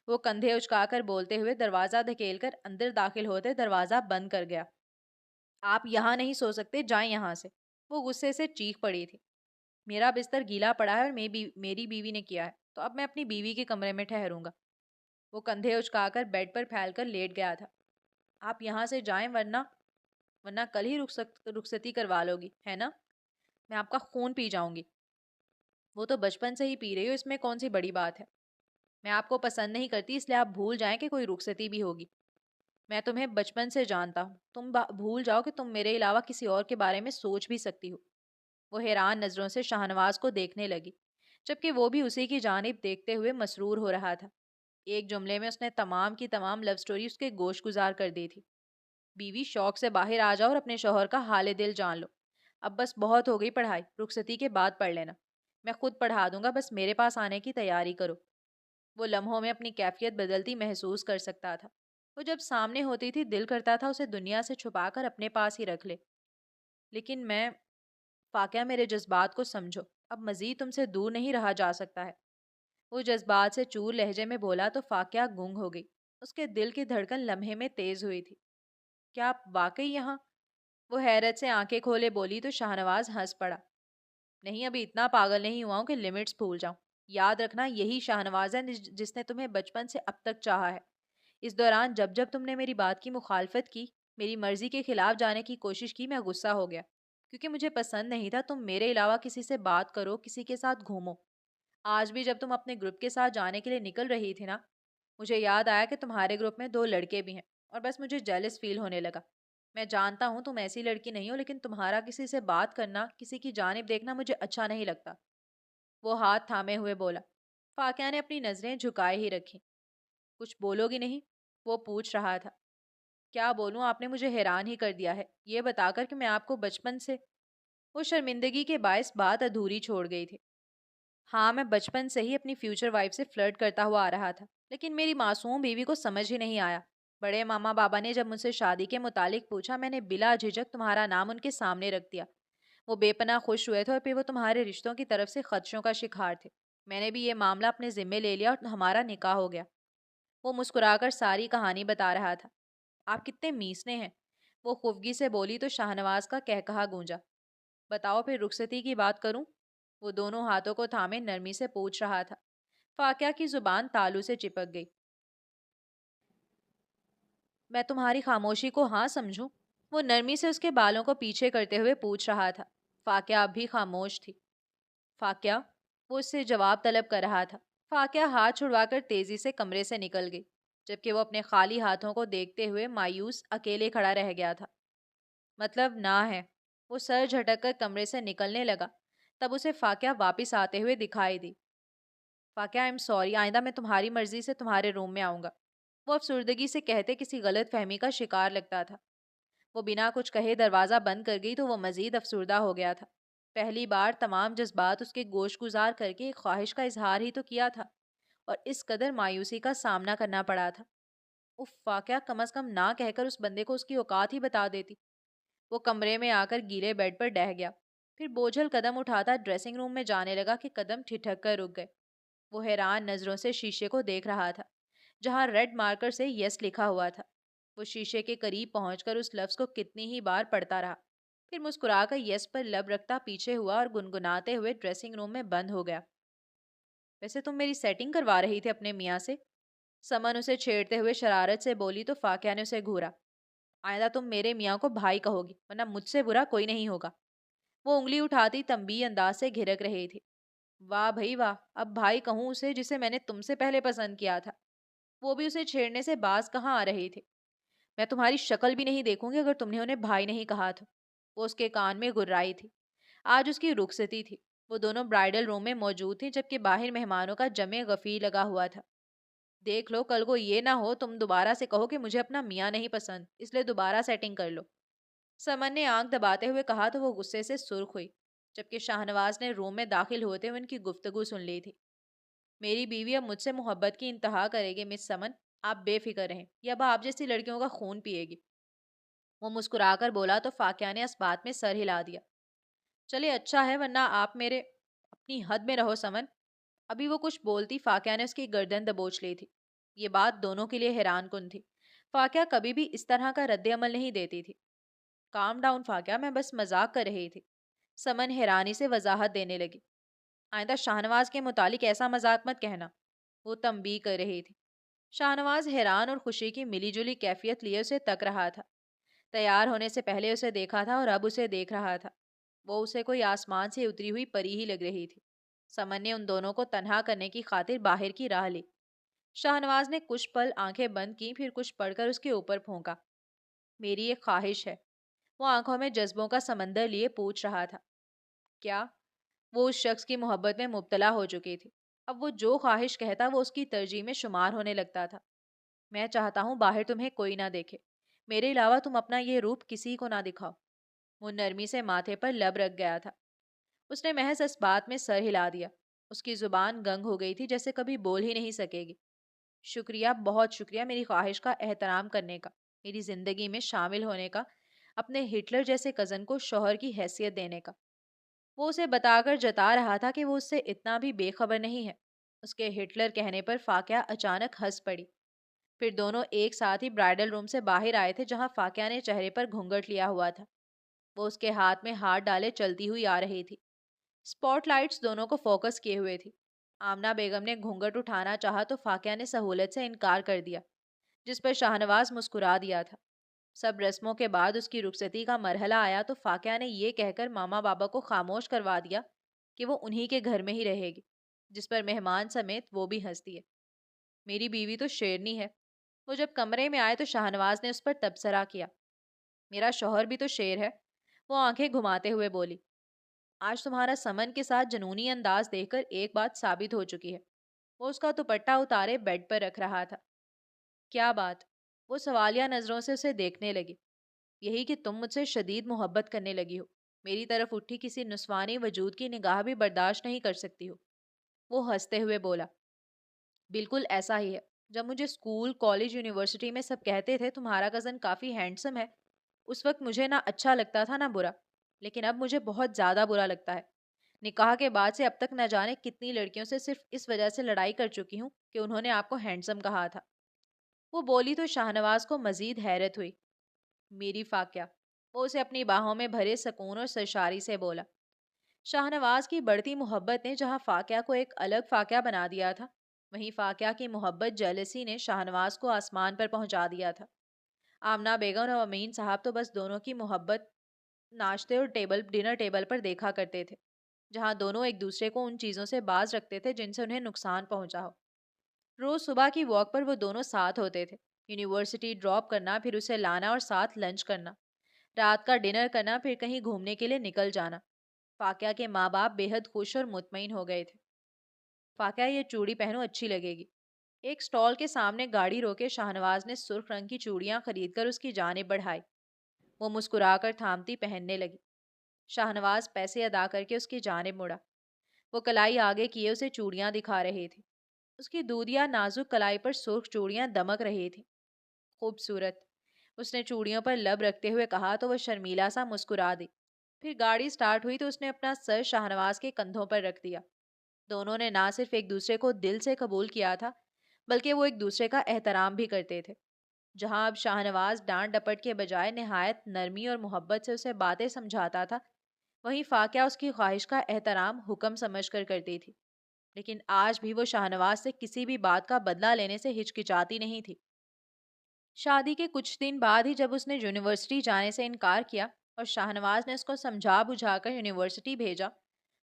وہ کندھے اچکا کر بولتے ہوئے دروازہ دھکیل کر اندر داخل ہوتے دروازہ بند کر گیا۔ آپ یہاں نہیں سو سکتے، جائیں یہاں سے، وہ غصے سے چیخ پڑی تھی۔ میرا بستر گیلا پڑا ہے اور میری بیوی نے کیا ہے، تو اب میں اپنی بیوی کے کمرے میں ٹھہروں گا۔ وہ کندھے اچکا کر بیڈ پر پھیل کر لیٹ گیا تھا۔ آپ یہاں سے جائیں ورنہ کل ہی رخصتی کروا لو گی، ہے نا؟ میں آپ کا خون پی جاؤں گی۔ وہ تو بچپن سے ہی پی رہی ہو، اس میں کون سی بڑی بات ہے؟ میں آپ کو پسند نہیں کرتی، اس لیے آپ بھول جائیں کہ کوئی رخصتی بھی ہوگی۔ میں تمہیں بچپن سے جانتا ہوں، تم بھول جاؤ کہ تم میرے علاوہ کسی اور کے بارے میں سوچ بھی سکتی ہو۔ وہ حیران نظروں سے شاہنواز کو دیکھنے لگی، جبکہ وہ بھی اسی کی جانب دیکھتے ہوئے مسرور ہو رہا تھا۔ ایک جملے میں اس نے تمام کی تمام لو سٹوری اس کے گوش گزار کر دی تھی۔ بیوی شوق سے باہر آ جاؤ اور اپنے شوہر کا حال دل جان لو۔ اب بس بہت ہو گئی پڑھائی، رخصتی کے بعد پڑھ لینا، میں خود پڑھا دوں گا، بس میرے پاس آنے کی تیاری کرو۔ وہ لمحوں میں اپنی کیفیت بدلتی محسوس کر سکتا تھا۔ وہ جب سامنے ہوتی تھی دل کرتا تھا اسے دنیا سے چھپا کر اپنے پاس ہی رکھ لے۔ لیکن میں، فاقیہ میرے جذبات کو سمجھو، اب مزید تم سے دور نہیں رہا جا سکتا ہے۔ وہ جذبات سے چور لہجے میں بولا تو فاقیہ گنگ ہو گئی۔ اس کے دل کی دھڑکن لمحے میں تیز ہوئی تھی۔ کیا آپ واقعی یہاں؟ وہ حیرت سے آنکھیں کھولے بولی تو شاہنواز ہنس پڑا۔ نہیں، ابھی اتنا پاگل نہیں ہوا ہوں کہ لمٹس بھول جاؤں۔ یاد رکھنا یہی شاہنواز ہے جس نے تمہیں بچپن سے اب تک چاہا ہے۔ اس دوران جب جب تم نے میری بات کی مخالفت کی، میری مرضی کے خلاف جانے کی کوشش کی، میں غصہ ہو گیا، کیونکہ مجھے پسند نہیں تھا تم میرے علاوہ کسی سے بات کرو، کسی کے ساتھ گھومو۔ آج بھی جب تم اپنے گروپ کے ساتھ جانے کے لیے نکل رہی تھی نا، مجھے یاد آیا کہ تمہارے گروپ میں 2 لڑکے بھی ہیں، اور بس مجھے جیلس فیل ہونے لگا۔ میں جانتا ہوں تم ایسی لڑکی نہیں ہو، لیکن تمہارا کسی سے بات کرنا، کسی کی جانب دیکھنا مجھے اچھا نہیں لگتا۔ وہ ہاتھ تھامے ہوئے بولا۔ فاقیہ نے اپنی نظریں جھکائے ہی رکھی۔ کچھ بولو گی نہیں؟ وہ پوچھ رہا تھا۔ کیا بولوں، آپ نے مجھے حیران ہی کر دیا ہے، یہ بتا کر کہ میں آپ کو بچپن سے، وہ شرمندگی کے باعث بات ادھوری چھوڑ گئی تھی۔ ہاں، میں بچپن سے ہی اپنی فیوچر وائف سے فلرٹ کرتا ہوا آ رہا تھا، لیکن میری معصوم بیوی کو سمجھ ہی نہیں آیا۔ بڑے ماما بابا نے جب مجھ سے شادی کے متعلق پوچھا، میں نے بلا جھجک تمہارا نام ان کے سامنے رکھ دیا۔ وہ بے پناہ خوش ہوئے تھے اور پھر وہ تمہارے رشتوں کی طرف سے خدشوں کا شکار تھے۔ میں نے بھی یہ معاملہ اپنے ذمے لے لیا اور ہمارا نکاح ہو گیا۔ وہ مسکرا کر ساری کہانی بتا رہا تھا۔ آپ کتنے میسنے ہیں، وہ خفگی سے بولی تو شاہنواز کا کہا گونجا۔ بتاؤ پھر رخصتی کی بات کروں؟ وہ دونوں ہاتھوں کو تھامے نرمی سے پوچھ رہا تھا۔ فاقیہ کی زبان تالو سے چپک گئی۔ میں تمہاری خاموشی کو ہاں سمجھوں؟ وہ نرمی سے اس کے بالوں کو پیچھے کرتے ہوئے پوچھ رہا تھا۔ فاقیہ اب بھی خاموش تھی۔ فاقیہ، وہ اس سے جواب طلب کر رہا تھا۔ فاقیہ ہاتھ چھڑوا کر تیزی سے کمرے سے نکل گئی، جبکہ وہ اپنے خالی ہاتھوں کو دیکھتے ہوئے مایوس اکیلے کھڑا رہ گیا تھا۔ مطلب نہ ہے۔ وہ سر جھٹک کر کمرے سے نکلنے لگا، تب اسے فاقیہ واپس آتے ہوئے دکھائی دی۔ فاقیہ، آئی ایم سوری، آئندہ میں تمہاری مرضی سے تمہارے روم میں آؤں گا، وہ افسردگی سے کہتے کسی غلط فہمی کا شکار لگتا تھا۔ وہ بنا کچھ کہے دروازہ بند کر گئی تو وہ مزید افسردہ ہو گیا تھا۔ پہلی بار تمام جذبات اس کے گوش گزار کر کے ایک خواہش کا اظہار ہی تو کیا تھا، اور اس قدر مایوسی کا سامنا کرنا پڑا تھا۔ اف، واقعہ کم از کم نہ کہہ کر اس بندے کو اس کی اوقات ہی بتا دیتی۔ وہ کمرے میں آ کر گیلے بیڈ پر ڈہ گیا، پھر بوجھل قدم اٹھاتا ڈریسنگ روم میں جانے لگا کہ قدم ٹھٹک کر رک گئے۔ وہ حیران نظروں سے شیشے کو دیکھ رہا تھا جہاں ریڈ مارکر سے یس لکھا ہوا تھا۔ وہ شیشے کے قریب پہنچ کر اس لفظ کو کتنی ہی بار پڑھتا رہا، پھر مسکرا کر یس پر لب رکھتا پیچھے ہوا اور گنگناتے ہوئے ڈریسنگ روم میں بند ہو گیا۔ ویسے تم میری سیٹنگ کروا رہی تھی اپنے میاں سے؟ سمن اسے چھیڑتے ہوئے شرارت سے بولی تو فاقیہ نے اسے گھورا۔ آئندہ تم میرے میاں کو بھائی کہو گی ورنہ مجھ سے برا کوئی نہیں ہوگا۔ وہ انگلی اٹھاتی تنبیہ انداز سے گھرک رہی تھی۔ واہ بھائی واہ، اب بھائی کہوں اسے جسے میں نے تم سے پہلے پسند کیا تھا؟ وہ بھی اسے چھیڑنے سے باز کہاں آ رہی تھی۔ میں تمہاری شکل بھی نہیں دیکھوں گی اگر تم نے انہیں بھائی نہیں کہا تو۔ وہ اس کے کان میں گرائی تھی۔ آج اس کی رخصتی تھی۔ وہ دونوں برائڈل روم میں موجود تھیں جبکہ باہر مہمانوں کا جمع غفیر لگا ہوا تھا۔ دیکھ لو کل کو یہ نہ ہو تم دوبارہ سے کہو کہ مجھے اپنا میاں نہیں پسند، اس لیے دوبارہ سیٹنگ کر لو۔ سمن نے آنکھ دباتے ہوئے کہا تو وہ غصے سے سرخ ہوئی، جبکہ شاہنواز نے روم میں داخل ہوتے ہوئے ان کی گفتگو سن لی تھی۔ میری بیوی اب مجھ سے محبت کی انتہا کرے گی مس سمن، آپ بے فکر رہیں، یہ اب آپ جیسی لڑکیوں کا خون پیے گی۔ وہ مسکرا کر بولا تو فاقیہ نے اس بات میں سر ہلا دیا۔ چلے اچھا ہے ورنہ آپ میرے اپنی حد میں رہو سمن۔ ابھی وہ کچھ بولتی فاقیہ نے اس کی گردن دبوچ لی تھی۔ یہ بات دونوں کے لیے حیران کن تھی۔ فاقیہ کبھی بھی اس طرح کا رد عمل نہیں دیتی تھی۔ کام ڈاؤن فاقیہ، میں بس مذاق کر رہی تھی۔ سمن حیرانی سے وضاحت دینے لگی۔ آئندہ شاہنواز کے متعلق ایسا مذاق مت کہنا، وہ تنبیہ کر رہی تھی۔ شاہنواز حیران اور خوشی کی ملی جلی کیفیت لیے اسے تک رہا تھا۔ تیار ہونے سے پہلے اسے دیکھا تھا اور اب اسے دیکھ رہا تھا۔ وہ اسے کوئی آسمان سے اتری ہوئی پری ہی لگ رہی تھی۔ سمن نے ان دونوں کو تنہا کرنے کی خاطر باہر کی راہ لی۔ شاہنواز نے کچھ پل آنکھیں بند کی پھر کچھ پڑھ کر اس کے اوپر پھونکا۔ میری ایک خواہش ہے، وہ آنکھوں میں جذبوں کا سمندر لیے پوچھ رہا تھا۔ کیا؟ وہ اس شخص کی محبت میں مبتلا ہو چکی تھی۔ اب وہ جو خواہش کہتا وہ اس کی ترجیح میں شمار ہونے لگتا تھا۔ میں چاہتا ہوں باہر تمہیں کوئی نہ دیکھے، میرے علاوہ تم اپنا یہ روپ کسی کو نہ دکھاؤ۔ وہ نرمی سے ماتھے پر لب رکھ گیا تھا۔ اس نے محض اس بات میں سر ہلا دیا۔ اس کی زبان گنگ ہو گئی تھی جیسے کبھی بول ہی نہیں سکے گی۔ شکریہ، بہت شکریہ میری خواہش کا احترام کرنے کا، میری زندگی میں شامل ہونے کا، اپنے ہٹلر جیسے کزن کو شوہر کی حیثیت دینے کا۔ وہ اسے بتا کر جتا رہا تھا کہ وہ اس سے اتنا بھی بے خبر نہیں ہے۔ اس کے ہٹلر کہنے پر فاقیہ اچانک ہنس پڑی۔ پھر دونوں ایک ساتھ ہی برائڈل روم سے باہر آئے تھے جہاں فاقیہ نے چہرے پر گھونگھٹ لیا ہوا تھا۔ وہ اس کے ہاتھ میں ہاتھ ڈالے چلتی ہوئی آ رہی تھی۔ اسپاٹ لائٹس دونوں کو فوکس کیے ہوئے تھی۔ آمنہ بیگم نے گھونگھٹ اٹھانا چاہا تو فاقیہ نے سہولت سے انکار کر دیا، جس پر شاہنواز مسکرا دیا تھا۔ سب رسموں کے بعد اس کی رخصتی کا مرحلہ آیا تو فاقیہ نے یہ کہہ کر ماما بابا کو خاموش کروا دیا کہ وہ انہی کے گھر میں ہی رہے گی، جس پر مہمان سمیت وہ بھی ہنستی ہے۔ میری بیوی تو شیرنی ہے۔ وہ جب کمرے میں آئے تو شاہنواز نے اس پر تبصرہ کیا۔ میرا شوہر بھی تو شیر ہے، وہ آنکھیں گھماتے ہوئے بولی۔ آج تمہارا سمن کے ساتھ جنونی انداز دیکھ کر ایک بات ثابت ہو چکی ہے۔ وہ اس کا دوپٹہ اتارے بیڈ پر رکھ رہا تھا۔ کیا بات؟ وہ سوالیہ نظروں سے اسے دیکھنے لگی۔ یہی کہ تم مجھ سے شدید محبت کرنے لگی ہو، میری طرف اٹھی کسی نسوانی وجود کی نگاہ بھی برداشت نہیں کر سکتی ہو۔ وہ ہنستے ہوئے بولا، بالکل ایسا ہی ہے۔ جب مجھے اسکول، کالج، یونیورسٹی میں سب کہتے تھے تمہارا کزن کافی ہینڈسم ہے، اس وقت مجھے نہ اچھا لگتا تھا نہ برا، لیکن اب مجھے بہت زیادہ برا لگتا ہے۔ نکاح کے بعد سے اب تک نہ جانے کتنی لڑکیوں سے صرف اس وجہ سے لڑائی کر چکی ہوں کہ انہوں نے آپ کو ہینڈسم کہا تھا۔ وہ بولی تو شاہنواز کو مزید حیرت ہوئی۔ میری فاقیہ، وہ اسے اپنی باہوں میں بھرے سکون اور سرشاری سے بولا۔ شاہنواز کی بڑھتی محبت نے جہاں فاقیہ کو ایک الگ فاقیہ بنا دیا تھا، وہیں فاقیہ کی محبت جیلسی نے شاہنواز کو آسمان پر پہنچا دیا تھا۔ آمنہ بیگم اور امین صاحب تو بس دونوں کی محبت ناشتے اور ڈنر ٹیبل پر دیکھا کرتے تھے، جہاں دونوں ایک دوسرے کو ان چیزوں سے باز رکھتے تھے جن سے انہیں نقصان پہنچا ہو۔ روز صبح کی واک پر وہ دونوں ساتھ ہوتے تھے، یونیورسٹی ڈراپ کرنا، پھر اسے لانا اور ساتھ لنچ کرنا، رات کا ڈنر کرنا، پھر کہیں گھومنے کے لیے نکل جانا۔ فاقیہ کے ماں باپ بے حد خوش اور مطمئن ہو گئے تھے۔ فاقیہ، یہ چوڑی پہنو، اچھی لگے گی۔ ایک سٹال کے سامنے گاڑی روکے شاہنواز نے سرخ رنگ کی چوڑیاں خرید کر اس کی جانب بڑھائی۔ وہ مسکرا کر تھامتی پہننے لگی۔ شاہنواز پیسے ادا کر کے اس کی جانب مڑا۔ وہ کلائی آگے کیے اسے چوڑیاں دکھا رہی تھی۔ اس کی دودھیا نازک کلائی پر سرخ چوڑیاں دمک رہی تھیں۔ خوبصورت، اس نے چوڑیوں پر لب رکھتے ہوئے کہا تو وہ شرمیلا سا مسکرا دی۔ پھر گاڑی سٹارٹ ہوئی تو اس نے اپنا سر شاہنواز کے کندھوں پر رکھ دیا۔ دونوں نے نہ صرف ایک دوسرے کو دل سے قبول کیا تھا، بلکہ وہ ایک دوسرے کا احترام بھی کرتے تھے۔ جہاں اب شاہنواز ڈانٹ ڈپٹ کے بجائے نہایت نرمی اور محبت سے اسے باتیں سمجھاتا تھا، وہیں فاقیہ اس کی خواہش کا احترام حکم سمجھ کر کرتی تھی۔ لیکن آج بھی وہ شاہنواز سے کسی بھی بات کا بدلہ لینے سے ہچکچاتی نہیں تھی۔ شادی کے کچھ دن بعد ہی جب اس نے یونیورسٹی جانے سے انکار کیا اور شاہنواز نے اس کو سمجھا بجھا کر یونیورسٹی بھیجا،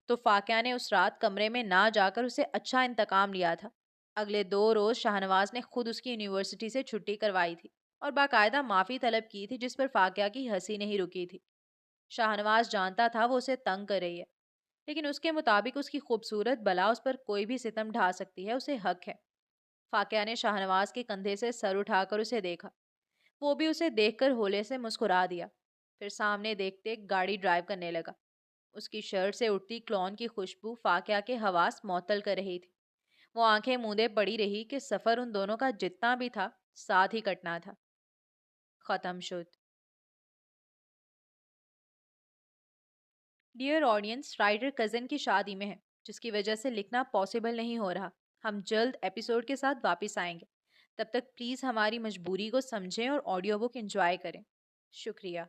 تو فاقیہ نے اس رات کمرے میں نہ جا کر اسے اچھا انتقام لیا تھا۔ اگلے 2 روز شاہنواز نے خود اس کی یونیورسٹی سے چھٹی کروائی تھی اور باقاعدہ معافی طلب کی تھی، جس پر فاقیہ کی ہنسی نہیں رکی تھی۔ شاہنواز جانتا تھا وہ اسے تنگ کر رہی ہے، لیکن اس کے مطابق اس کی خوبصورت بلا اس پر کوئی بھی ستم ڈھا سکتی ہے، اسے حق ہے۔ فاقیہ نے شاہنواز کے کندھے سے سر اٹھا کر اسے دیکھا، وہ بھی اسے دیکھ کر ہولے سے مسکرا دیا، پھر سامنے دیکھتے گاڑی ڈرائیو کرنے لگا۔ اس کی شرٹ سے اٹھتی کلون کی خوشبو فاقیہ کے حواس معطل کر رہی تھی۔ وہ آنکھیں موندے پڑی رہی کہ سفر ان دونوں کا جتنا بھی تھا ساتھ ہی کٹنا تھا۔ ختم شد۔ ڈیئر آڈینس، رائٹر کزن کی شادی میں ہے، جس کی وجہ سے لکھنا پاسبل نہیں ہو رہا۔ ہم جلد ایپیسوڈ کے ساتھ واپس آئیں گے۔ تب تک پلیز ہماری مجبوری کو سمجھیں اور آڈیو بک انجوائے کریں۔ شکریہ۔